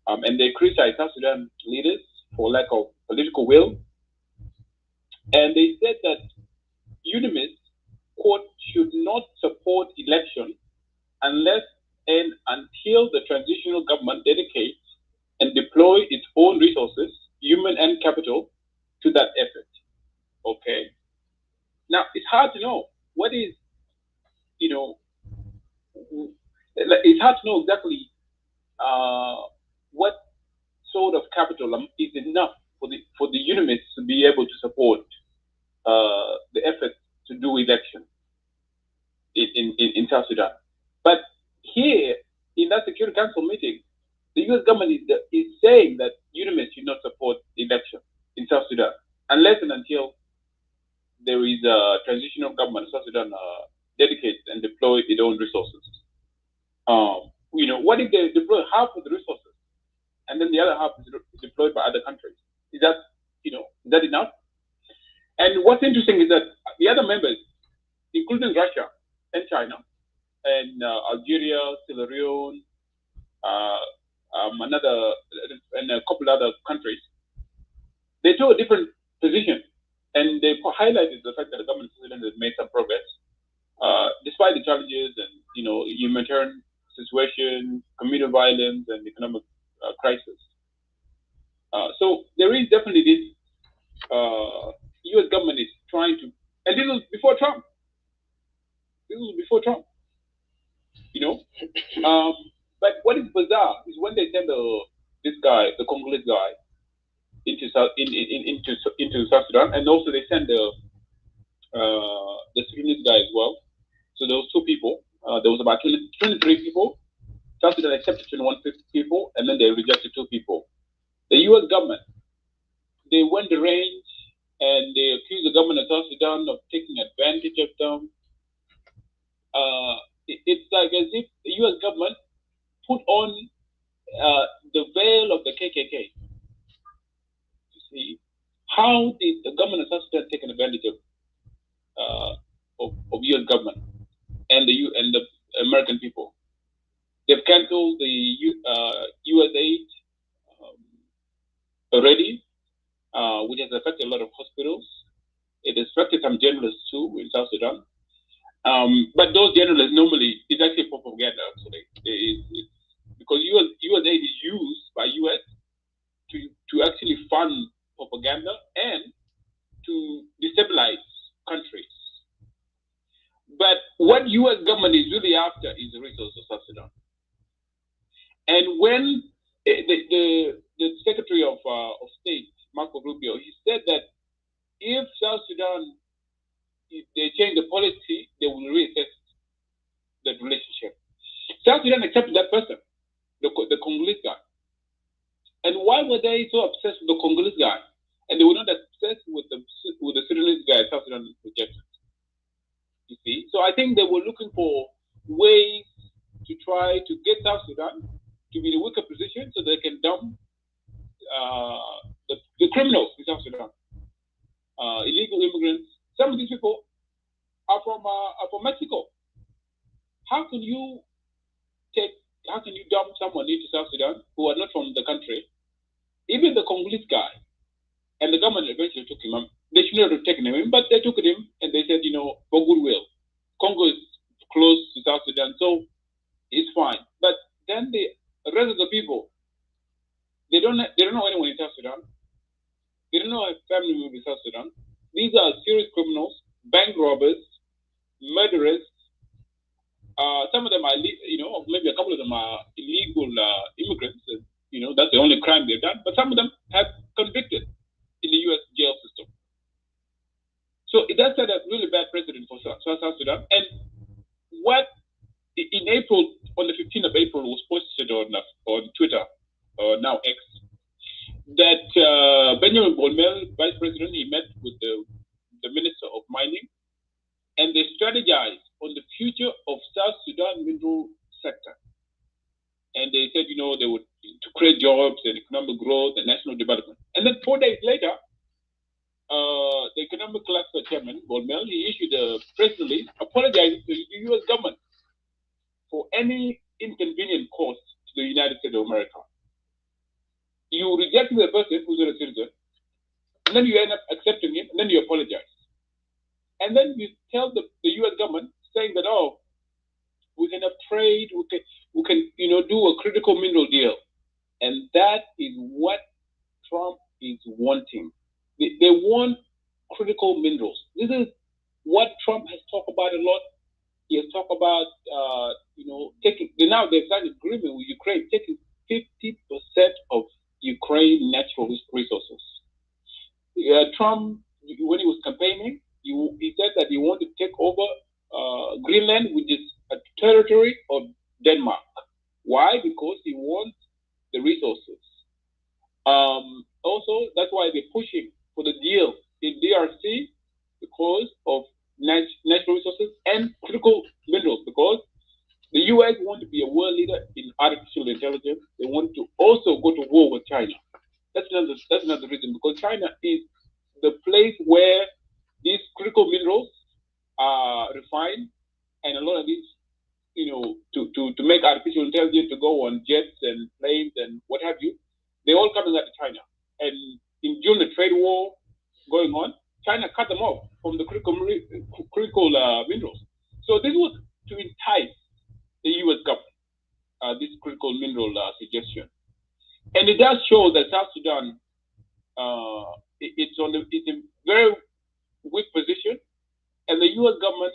and they criticized South Sudan leaders for lack of political will, and they said that UNIMIS, quote, should not support election unless and until the transitional government dedicates and deploy its own resources, human and capital, to that effort. Okay. Now, it's hard to know what is, it's hard to know exactly what sort of capital is enough for the UNIMIS to be able to support the effort to do election in South Sudan. But here, in that Security Council meeting, the U.S. government is saying that UNIMIS should not support the election in South Sudan unless and until there is a transitional government. South Sudan dedicates and deploy its own resources. What if they deploy half of the resources and then the other half is deployed by other countries? Is that enough? And what's interesting is that the other members, including Russia and China and Algeria, Sierra Leone, and a couple other countries, they took a different position, and they highlighted the fact that the government of Sudan has made some progress, despite the challenges and humanitarian situation, communal violence, and economic crisis. So there is definitely this. U.S. government is trying to, and this was before Trump. But what is bizarre is when they send this guy, the Congolese guy, into South Sudan, and also they send the Sudanese guy as well. So there was 2 people. There was about 23 people. South Sudan accepted 21 people, and then they rejected 2 people. The U.S. government, they went the range and they accuse the government of South Sudan of taking advantage of them. It's like as if the U.S. government put on the veil of the KKK. You see, how did the government of South Sudan take advantage of U.S. government and the American people? They've cancelled the U.S. aid already, which has affected a lot of hospitals. It has affected some journalists too in South Sudan. But those journalists normally, it's actually propaganda actually. Because U.S. aid is used by U.S. to actually fund propaganda and to destabilize countries. But what U.S. government is really after is the resources of South Sudan. And when the Secretary of State, Marco Rubio, he said that if South Sudan, if they change the policy, they will reassess that relationship. South Sudan accepted that person, the Congolese guy. And why were they so obsessed with the Congolese guy? And they were not obsessed with the Sudanese guy South Sudan rejected. You see? So I think they were looking for ways to try to get South Sudan to be in a weaker position so they can dump the criminals in South Sudan, illegal immigrants. Some of these people are from Mexico. How can you dump someone into South Sudan who are not from the country? Even the Congolese guy, and the government eventually took him. They should not have taken him, but they took him and they said, for goodwill. Congo is close to South Sudan, so it's fine. But then the rest of the people, they don't know anyone in South Sudan. They don't know a family member in South Sudan. These are serious criminals, bank robbers, murderers. Some of them are, maybe a couple of them are illegal immigrants. That's the only crime they've done. But some of them have convicted in the U.S. jail system. So that set a really bad precedent for South Sudan. And what in April, on the 15th of April, was posted on Twitter, now X, that Benjamin Bol Mel, Vice President, he met with the Minister of Mining, and they strategized on the future of South Sudan mineral sector. And they said, they would to create jobs and economic growth and national development. And then 4 days later, the Economic Cluster Chairman, Bol Mel, he issued a press release apologizing to the U.S. government for any inconvenient cost to the United States of America. You reject the person who's not a citizen, and then you end up accepting him, and then you apologize. And then you tell the U.S. government, saying that, we can have trade, we can do a critical mineral deal. And that is what Trump is wanting. They want critical minerals. This is what Trump has talked about a lot. He has talked about, they've signed an agreement with Ukraine, taking 50% of Ukraine natural resources. Trump, when he was campaigning, he said that he wanted to take over Greenland, which is a territory of Denmark. Why? Because he wants the resources. Also, that's why they're pushing for the deal in DRC, because of natural resources and critical minerals, because the U.S. want to be a world leader in artificial intelligence. They want to also go to war with China. That's another reason, because China is the place where these critical minerals are refined, and a lot of these, to make artificial intelligence to go on jets and planes and what have you, they're all coming out of China. And during the trade war going on, China cut them off from the critical minerals. So this was to entice the U.S. government, this critical mineral suggestion. And it does show that South Sudan, it's in very weak position, and the U.S. government,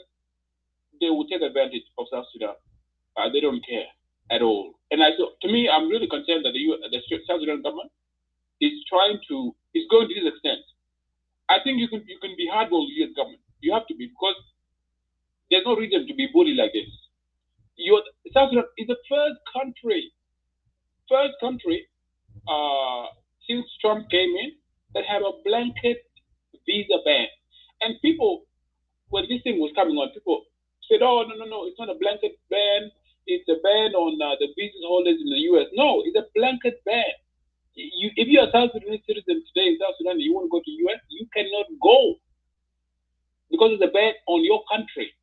they will take advantage of South Sudan. They don't care at all. And to me, I'm really concerned that the South Sudan government is going to this extent. I think you can be hardball with the U.S. government. You have to be, because there's no reason to be bullied like this. South Sudan is the first country since Trump came in that have a blanket visa ban. And people, when this thing was coming on, people said, "Oh, no, it's not a blanket ban. It's a ban on the visa holders in the U.S." No, it's a blanket ban. If you're a South Sudanese citizen today in South Sudan and you want to go to the U.S., you cannot go because it's a ban on your country.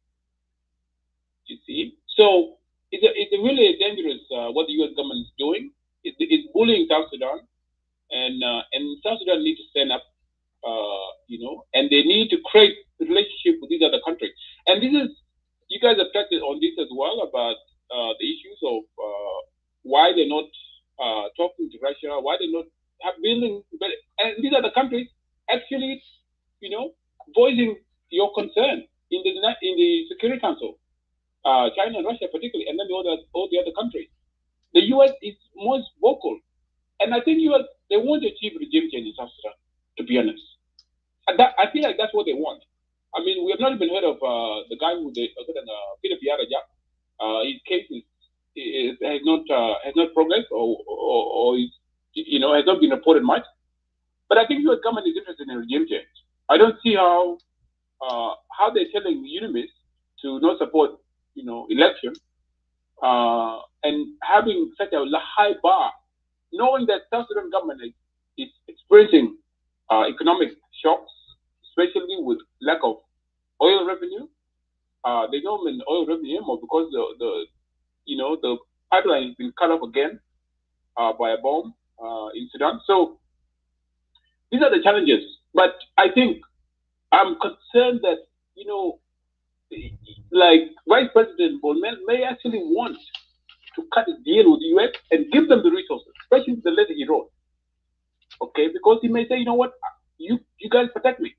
You see, so it's a really dangerous what the U.S. government is doing. It's bullying South Sudan, and South Sudan needs to stand up, and they need to create a relationship with these other countries. And this is, you guys have touched on this as well about the issues of why they're not talking to Russia, why they're not building, and these are the countries actually, voicing your concern in the Security Council, China and Russia particularly, and then all the other countries. The U.S. is most vocal, and I think U.S. they want to achieve regime change in South Sudan, to be honest. And I feel like that's what they want. I mean, we have not even heard of the guy who Peter Biaraja. His case has not progressed or has not been reported much. But I think U.S. government is interested in regime change. I don't see how they're telling UNIMIS to not support election and having such a high bar, knowing that South Sudan government is experiencing economic shocks, especially with lack of oil revenue. They don't mean oil revenue anymore because the pipeline has been cut off again by a bomb in Sudan. So these are the challenges. But I think I'm concerned that like Vice President Bol Mel may actually want to cut a deal with the US and give them the resources, especially the letter he wrote. Okay, because he may say, you know what, you guys protect me.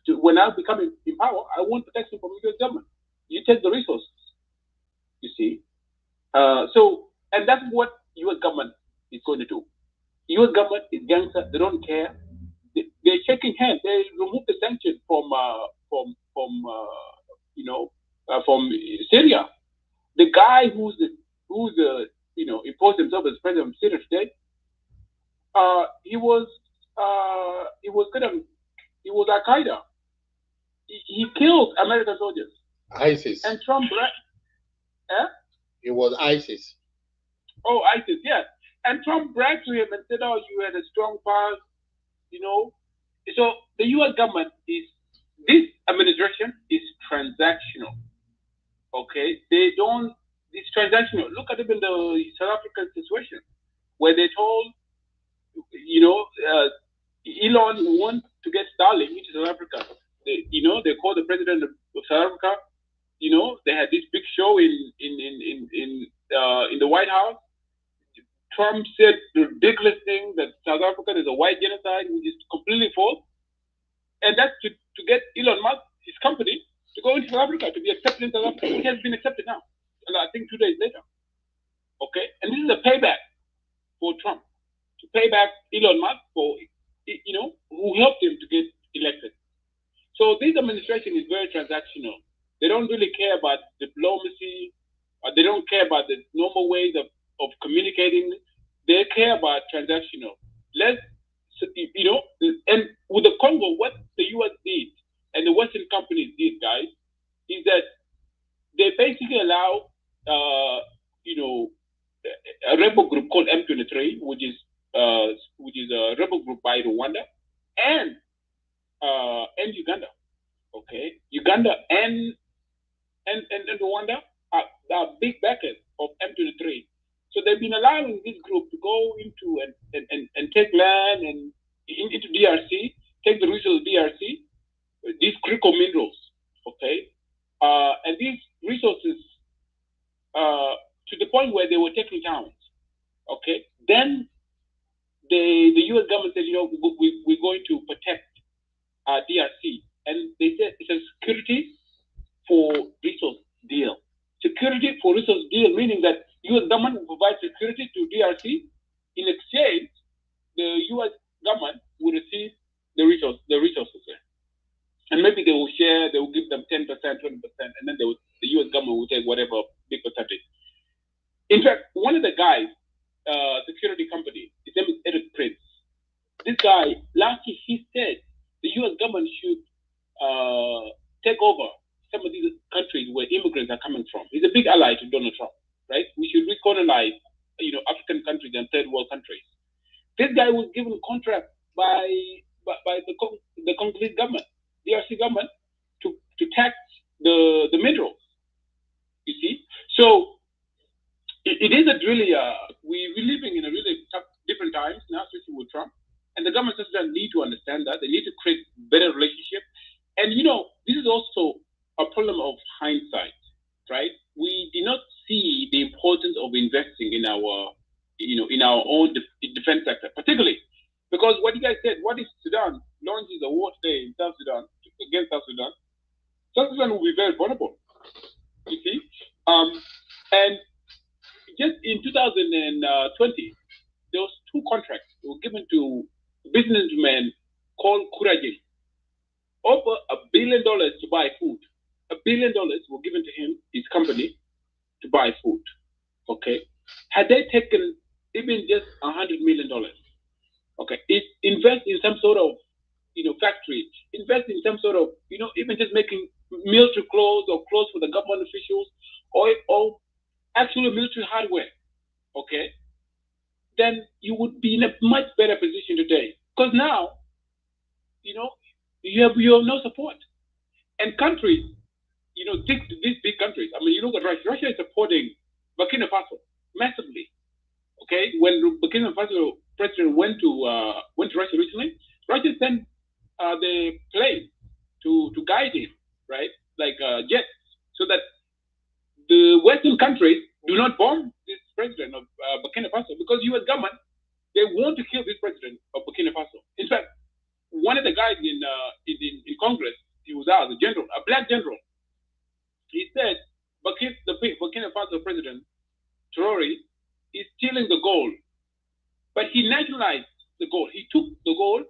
When I become in power, I want protection from the US government. You take the resources. You see, and that's what US government is going to do. US government is gangster. They don't care. They're shaking hands. They remove the sanctions from Syria. The guy who's imposed himself as president of Syria today, he was Al Qaeda. He killed American soldiers. ISIS. And Trump, It was ISIS. Oh, ISIS, yes. And Trump bragged to him and said, "Oh, you had a strong past, So the U.S. government this administration is transactional. Okay, it's transactional. Look at even the South African situation, where they told, Elon wants to get Starlink into South Africa. They called the president of South Africa. They had this big show in the White House. Trump said the ridiculous thing that South Africa is a white genocide, which is completely false. And that's to get Elon Musk, his company, to go into South Africa, to be accepted in South Africa, which has been accepted now. And I think 2 days later. Okay? And this is a payback for Trump, to pay back Elon Musk for, who helped him to get elected. So this administration is very transactional. They don't really care about diplomacy. They don't care about the normal ways of communicating. They care about transactional. And with the Congo, what the U.S. did and the Western companies did, guys, is that they basically allow, a rebel group called M23, which is a rebel group by Rwanda and Uganda. Okay, Uganda and Rwanda are big backers of M23. So they've been allowing this group to go into and take land and into DRC, take the resources of DRC, these critical minerals, okay? And these resources, to the point where they were taking towns, okay? Then the U.S. government said, we're going to protect DRC. And they said it's a security for resource deal. Security for resource deal, meaning that U.S. government will provide security to DRC. In exchange, the U.S. government will receive the resources there. And maybe they will share, they will give them 10%, 20%, and then the U.S. government will take whatever big percentage. In fact, one of the guys, security company, his name is Eric Prince. This guy, last year, he said the U.S. government should take over some of these countries where immigrants are coming from. He's a big ally to Donald Trump, right? We should recolonize, African countries and third world countries. This guy was given contract by the Congolese government, the DRC government, to tax the minerals. You see, so it is a really we're living in a really tough, different times now, especially with Trump, and the government just need to understand that they need to create better relationship. And this is also a problem of hindsight, right? We did not see the importance of investing in our, in our own defense sector, particularly because what you guys said, what if Sudan launches a war today in South Sudan against South Sudan? South Sudan will be very vulnerable, you see. And just in 2020, there was 2 contracts that were given to businessmen called Kuraji. Over $1 billion to buy food. $1 billion were given to him, his company, to buy food. Okay. Had they taken even just $100 million, okay, invest in some sort of, factory, invest in some sort of, even just making military clothes or clothes for the government officials, or actual military hardware, okay, then you would be in a much better position today. Because now, you have no support. And countries, these big countries, I mean, you look at Russia. Russia is supporting Burkina Faso massively. Okay, when Burkina Faso president went to Russia recently, Russia sent the plane to guide him, right, like jets, so that the Western countries do not bomb this president of Burkina Faso, because U.S. government, they want to kill this president of Burkina Faso. In fact, one of the guys in Congress, he was out, a general, a black general. He said, the Burkina Faso president, Traore, is stealing the gold, but he nationalized the gold. He took the gold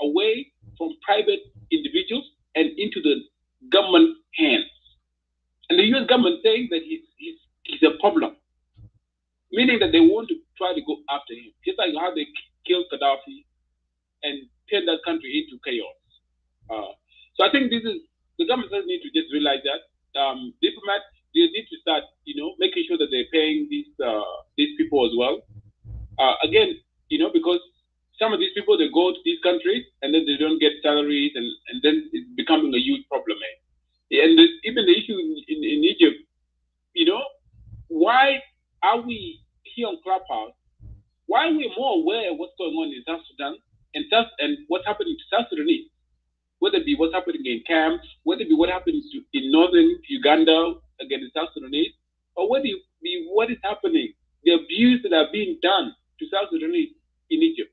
away from private individuals and into the government hands. And the U.S. government saying that he's a problem, meaning that they want to try to go after him, just like how they killed Gaddafi and turn that country into chaos. So I think the government does need to just realize that diplomats, they need to start, making sure that they're paying these people as well. Again, because some of these people, they go to these countries and then they don't get salaries, and then it's becoming a huge problem. And even the issue in Egypt, why are we here on Clubhouse? Why are we more aware of what's going on in South Sudan and what's happening to South Sudanese? Whether it be what's happening in camps, whether it be what happens in northern Uganda against South Sudanese, or whether it be what is happening, the abuse that are being done to South Sudanese in Egypt.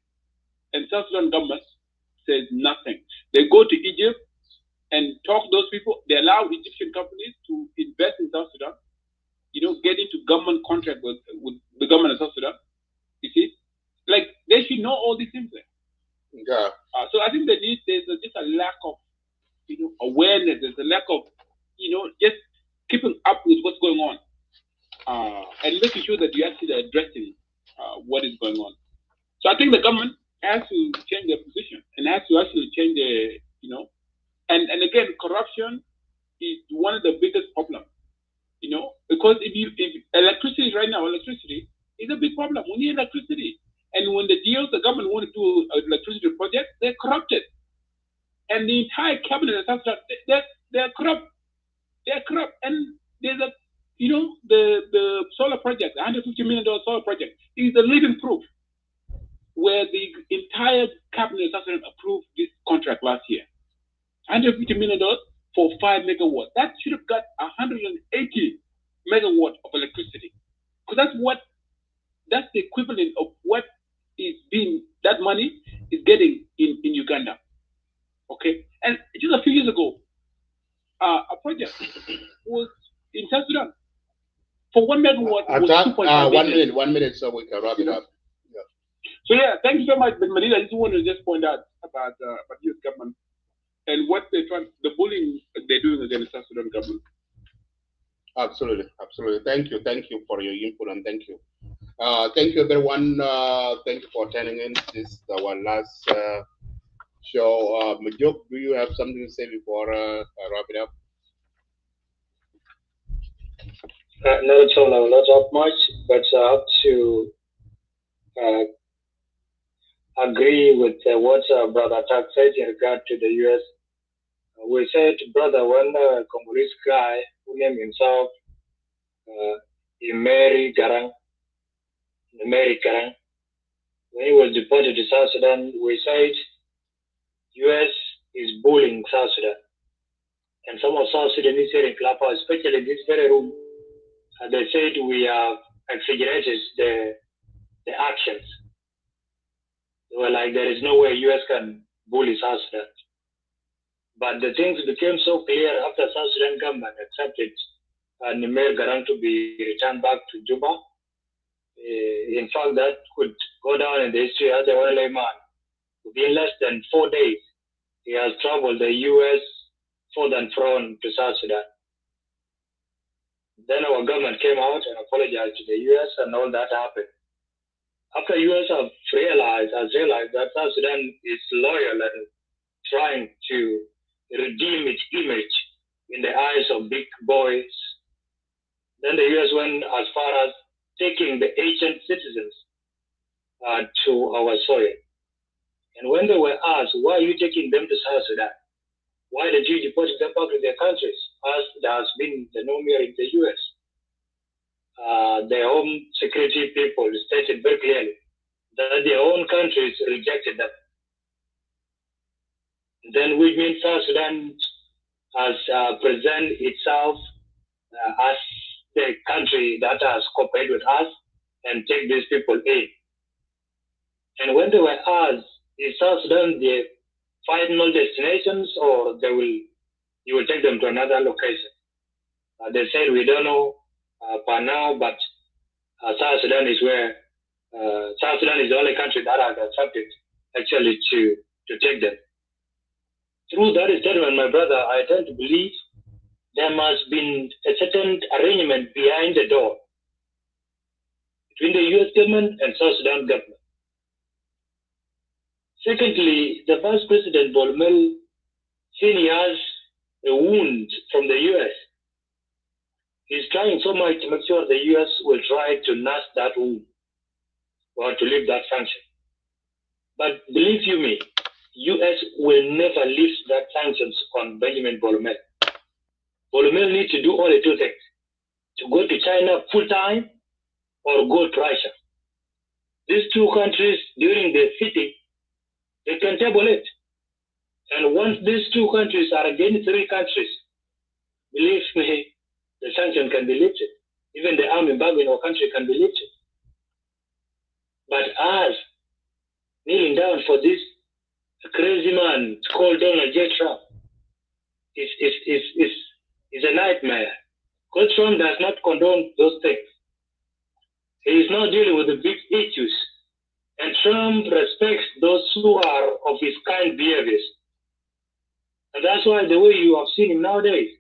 And South Sudan government says nothing. They go to Egypt and talk to those people. They allow Egyptian companies to invest in South Sudan, get into government contract with the government of South Sudan. You see? Like, they should know all these things there. Yeah. So I think there's just a lack of, awareness. There's a lack of, just keeping up with what's going on, and making sure that you actually are addressing what is going on. So I think the government has to change their position and has to actually change their, and again, corruption is one of the biggest problems, because if electricity right now, electricity is a big problem. We need electricity. And when the government want to do an electricity project, they're corrupted. And the entire cabinet of South Sudan, they're corrupt. They're corrupt. And there's the solar project, the $150 million solar project, is the living proof where the entire cabinet of South Sudan approved this contract last year. $150 million for 5 megawatts. That should have got 180 megawatts of electricity. Because that's the equivalent of what that money is getting in Uganda. Okay? And just a few years ago, a project was in South Sudan for 1 megawatt was 2.5 billion. 1 minute so we can wrap it up. Yeah. So yeah, thank you so much, Ben Madina. I just wanted to just point out about U.S. government and what the bullying they're doing against the South Sudan government. Absolutely. Thank you for your input, and thank you. Thank you, everyone. Thank you for turning in. This is our last So, Majuk, do you have something to say before I wrap it up? Not at all. I will not have much, but I have to agree with what Brother Tak said in regard to the U.S. We said, brother, when a Congolese guy who named himself Imeri Garang, when he was deported to South Sudan, we said U.S. is bullying South Sudan. And some of South Sudanese here in Clubhouse, especially in this very room, they said we have exaggerated the actions. They were like, there is no way U.S. can bully South Sudan. But the things became so clear after South Sudan government accepted Nimer Garang to be returned back to Juba. In fact, that could go down in the history as the Wale man. Within less than 4 days, he has traveled the U.S. southern front to South Sudan. Then our government came out and apologized to the U.S. and all that happened. After U.S. has realized that South Sudan is loyal and trying to redeem its image in the eyes of big boys, then the U.S. went as far as taking the ancient citizens to our soil. And when they were asked, why are you taking them to South Sudan? Why did you deport them back to their countries, as there has been the norm here in the U.S.? Their own security people stated very clearly that their own countries rejected them. Then we mean South Sudan has presented itself as the country that has cooperated with us and take these people in. And when they were asked, is South Sudan the final destinations, or you will take them to another location? They said, we don't know for now, but South Sudan is where South Sudan is the only country that has accepted actually to take them. Through that statement, my brother, I tend to believe there must be a certain arrangement behind the door between the U.S. government and South Sudan government. Secondly, the Vice President Bol Mel, since he has a wound from the U.S., he's trying so much to make sure the U.S. will try to nurse that wound or to lift that sanction. But believe you me, U.S. will never lift that sanctions on Benjamin Bol Mel. Bol Mel needs to do only two things: to go to China full time or go to Russia. These two countries, during the sitting, they can table it. And once these two countries are against three countries, believe me, the sanction can be lifted. Even the army embargo in our country can be lifted. But us kneeling down for this crazy man called Donald J. Trump is a nightmare. Because Trump does not condone those things. He is not dealing with the big issues. And Trump respects those who are of his kind behaviors. And that's why the way you have seen him nowadays,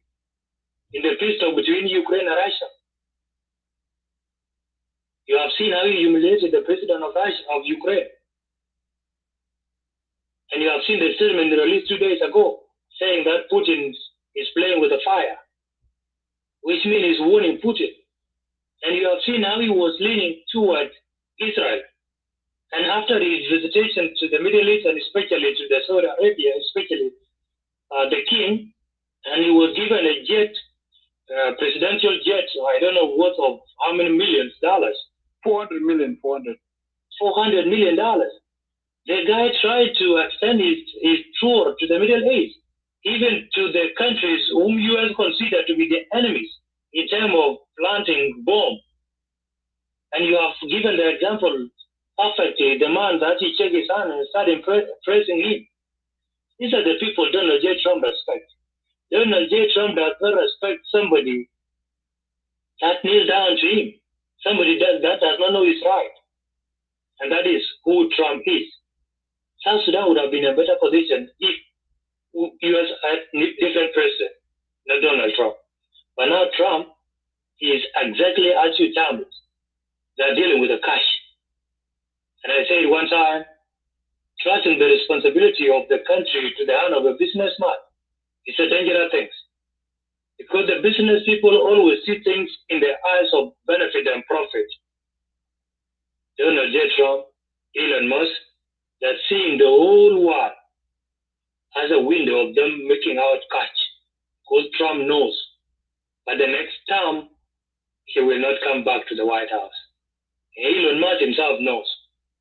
in the peace talk between Ukraine and Russia, you have seen how he humiliated the president of Ukraine. And you have seen the statement released 2 days ago, saying that Putin is playing with the fire, which means he's warning Putin. And you have seen how he was leaning toward Israel. And after his visitation to the Middle East, and especially to the Saudi Arabia, especially the king, and he was given a jet, presidential jet, I don't know worth of how many millions dollars. $400 million. The guy tried to extend his tour to the Middle East, even to the countries whom U.S. consider to be the enemies in terms of planting bombs. And you have given the example perfectly, the man that he checked his hand and started praising him. These are the people Donald J. Trump respects. Donald J. Trump does not respect somebody that kneels down to him, somebody that does not know his right. And that is who Trump is. South Sudan would have been in a better position if U.S. had different president, not Donald Trump. But now Trump is exactly as you termed it. They're dealing with the cash. And I said one time, trusting the responsibility of the country to the hand of a businessman is a dangerous thing. Because the business people always see things in the eyes of benefit and profit. Donald J. Trump, Elon Musk, they're seeing the whole world as a window of them making out cash. Because Trump knows by the next term, he will not come back to the White House. Elon Musk himself knows,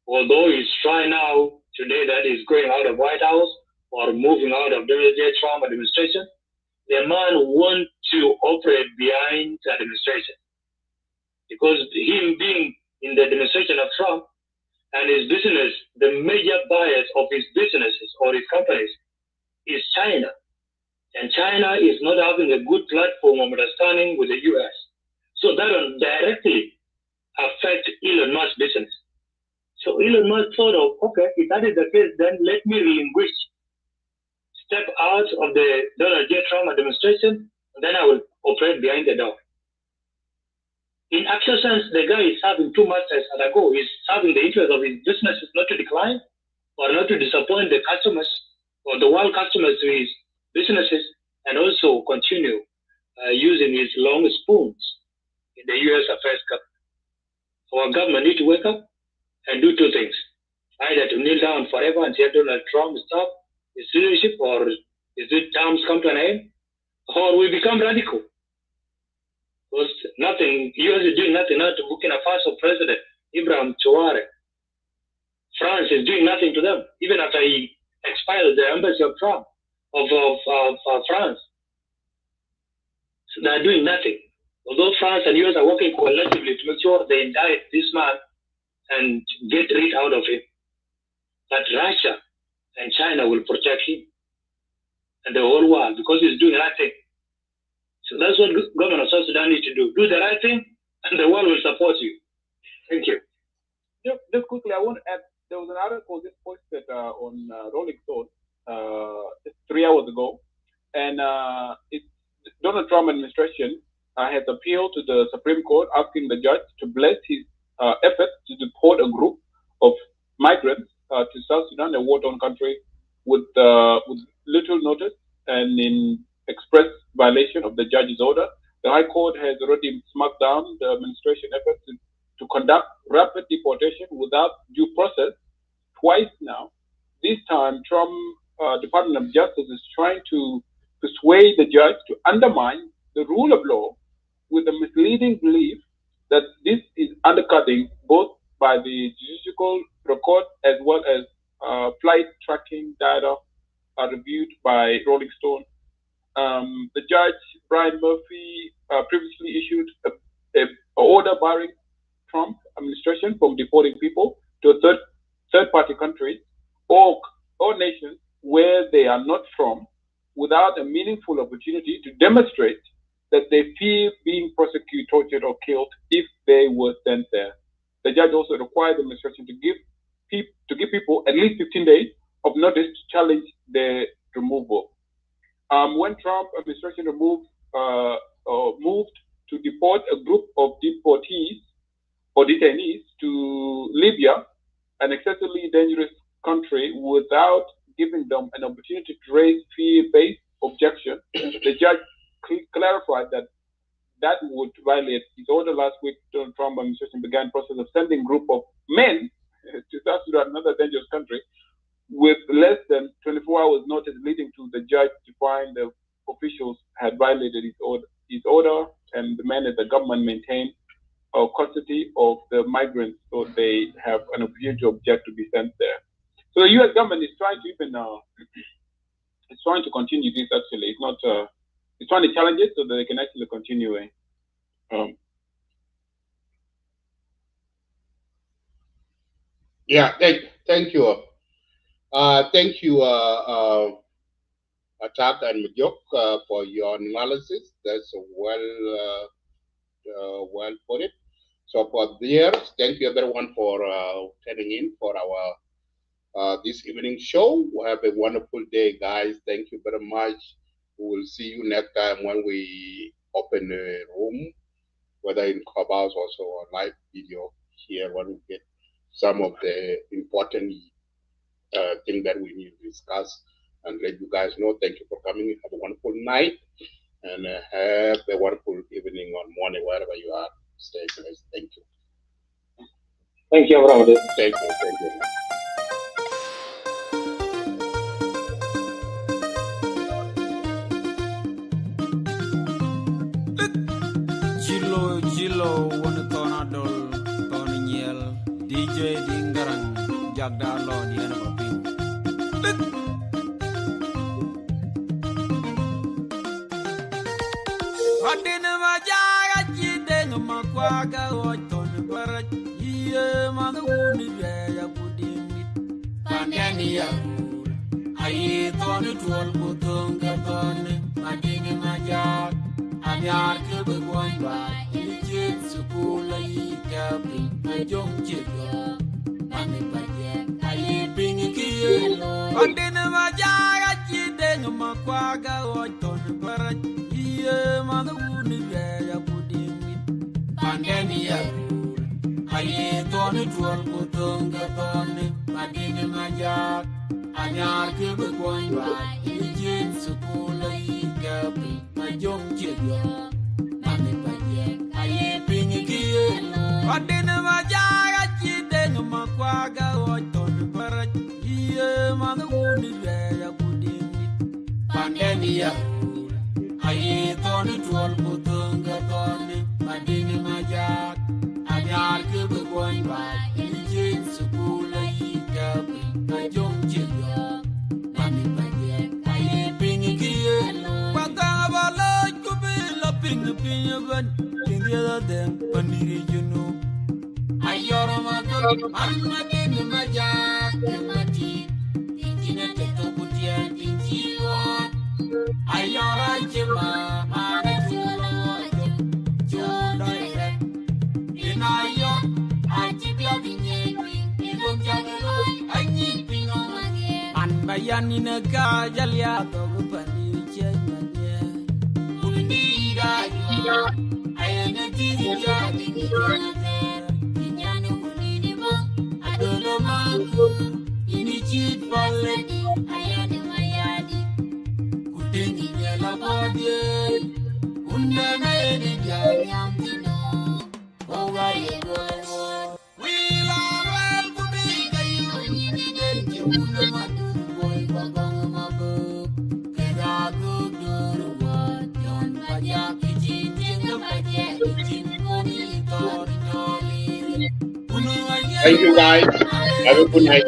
although he's trying now today that he's going out of White House or moving out of Donald J. Trump administration, the man wants to operate behind the administration. Because him being in the administration of Trump and his business, the major buyers of his businesses or his companies is China. And China is not having a good platform of understanding with the US. So that will directly affect Elon Musk's business. So Elon Musk thought of, okay, if that is the case, then let me relinquish, step out of the Donald J. Trump administration, and then I will operate behind the door. In actual sense, the guy is serving two masters at a go. He's serving the interest of his businesses not to decline or not to disappoint the customers or the world customers to his businesses, and also continue using his long spoons in the U.S. affairs government. Our government need to wake up and do two things. Either to kneel down forever and say Donald Trump stop his leadership, or his terms come to an end, or we become radical. Because nothing, U.S. is doing nothing now to Burkina Faso President Ibrahim Traoré. France is doing nothing to them, even after he expelled the embassy of Trump, of France. So they're doing nothing. Although France and US are working collectively to make sure they indict this man and get rid out of him. But Russia and China will protect him and the whole world because he's doing the right thing. So that's what government of South Sudan needs to do. Do the right thing and the world will support you. Thank you. Just quickly, I want to add, there was an article just posted on Rolling Stone just 3 hours ago, and it's Donald Trump administration has appealed to the Supreme Court asking the judge to bless his efforts to deport a group of migrants to South Sudan, a war-torn country, with little notice and in express violation of the judge's order. The High Court has already smacked down the administration efforts to conduct rapid deportation without due process twice now. This time, Trump Department of Justice is trying to persuade the judge to undermine the rule of law with a misleading belief that this is undercutting both by the judicial record as well as flight tracking data reviewed by Rolling Stone. The judge, Brian Murphy, previously issued an order barring Trump administration from deporting people to a third-party country or nations where they are not from without a meaningful opportunity to demonstrate that they fear being prosecuted, tortured, or killed if they were sent there. The judge also required the administration to give people at least 15 days of notice to challenge their removal. When Trump administration moved to deport a group of deportees or detainees to Libya, an excessively dangerous country, without giving them an opportunity to raise fear-based objection, the judge clarified that would violate his order. Last week, Donald Trump administration began process of sending a group of men to South Sudan, another dangerous country, with less than 24 hours notice, leading to the judge to find the officials had violated his order, and the men at the government maintain custody of the migrants, so they have an opportunity to object to be sent there. So the U.S. government is trying to even it's trying to continue this. Actually, it's not. It's trying to challenge it so that they can actually continue. Yeah, thank you. Thank you, Attack and Mjok, for your analysis. That's well put it. So for viewers, thank you everyone for tuning in for our this evening show. Have a wonderful day, guys. Thank you very much. We will see you next time when we open a room, whether in Clubhouse also or live video here when we get some of the important thing that we need to discuss and let you guys know. Thank you for coming. Have a wonderful night and have a wonderful evening or morning, wherever you are. Stay blessed. Thank you. Thank you, brother. Thank you. Thank you. Chilo, one tornado, Tony Niel, DJ Dingarang, Jagda Lord, the end of a ping. What in my jaga, Jidang, Makwaga, or Tony Barrett, ye, mother wounded, I put in it. Pandania, I Tony 12 Mutunga, Tony, my ding in my yard. Anyar ke berbuat baik, ijin sekolah ikapi, majong cedera, mami pajak, ayi pingi kielo. Pandena majaga cideng makwaga oton berat, iya mana uni gaya pudimit. Pandeni ya, ayi toni tual potong ke toni, madini majak. Anyar ke berbuat baik, ijin sekolah ikapi. Jong cedera, mami pajak, ayi pingi kielo. Padina majaga cideng makwaga oton berat, iya mana uni gaya pudimit. Pandeni ya, ayi toni tual potong ke toni, madini majak. Anyar ke berbuat baik, ijin sekolah ikapi, jong cedera, mami pajak, ayi pingi kielo. Pinyaban, India, then Paniri Juno. Ayora Mato, Armatin Majak, Mati, Injina Tetoputia, Injio. Ayora Jima, Manatula, Joe Direct. In Ayo, Antibia Vigne, Pivon Jagalo, I need Pino, and Bayanina Gajalia, Paniri Chena. I am a teacher, I don't know my in a cheap ballet. I am my yadi. Good in yellow body. Under my yam, oh, I go. We are well to be the you boy, my book. Can I go to the world? Yon Pajak. Thank you guys. Have a good night.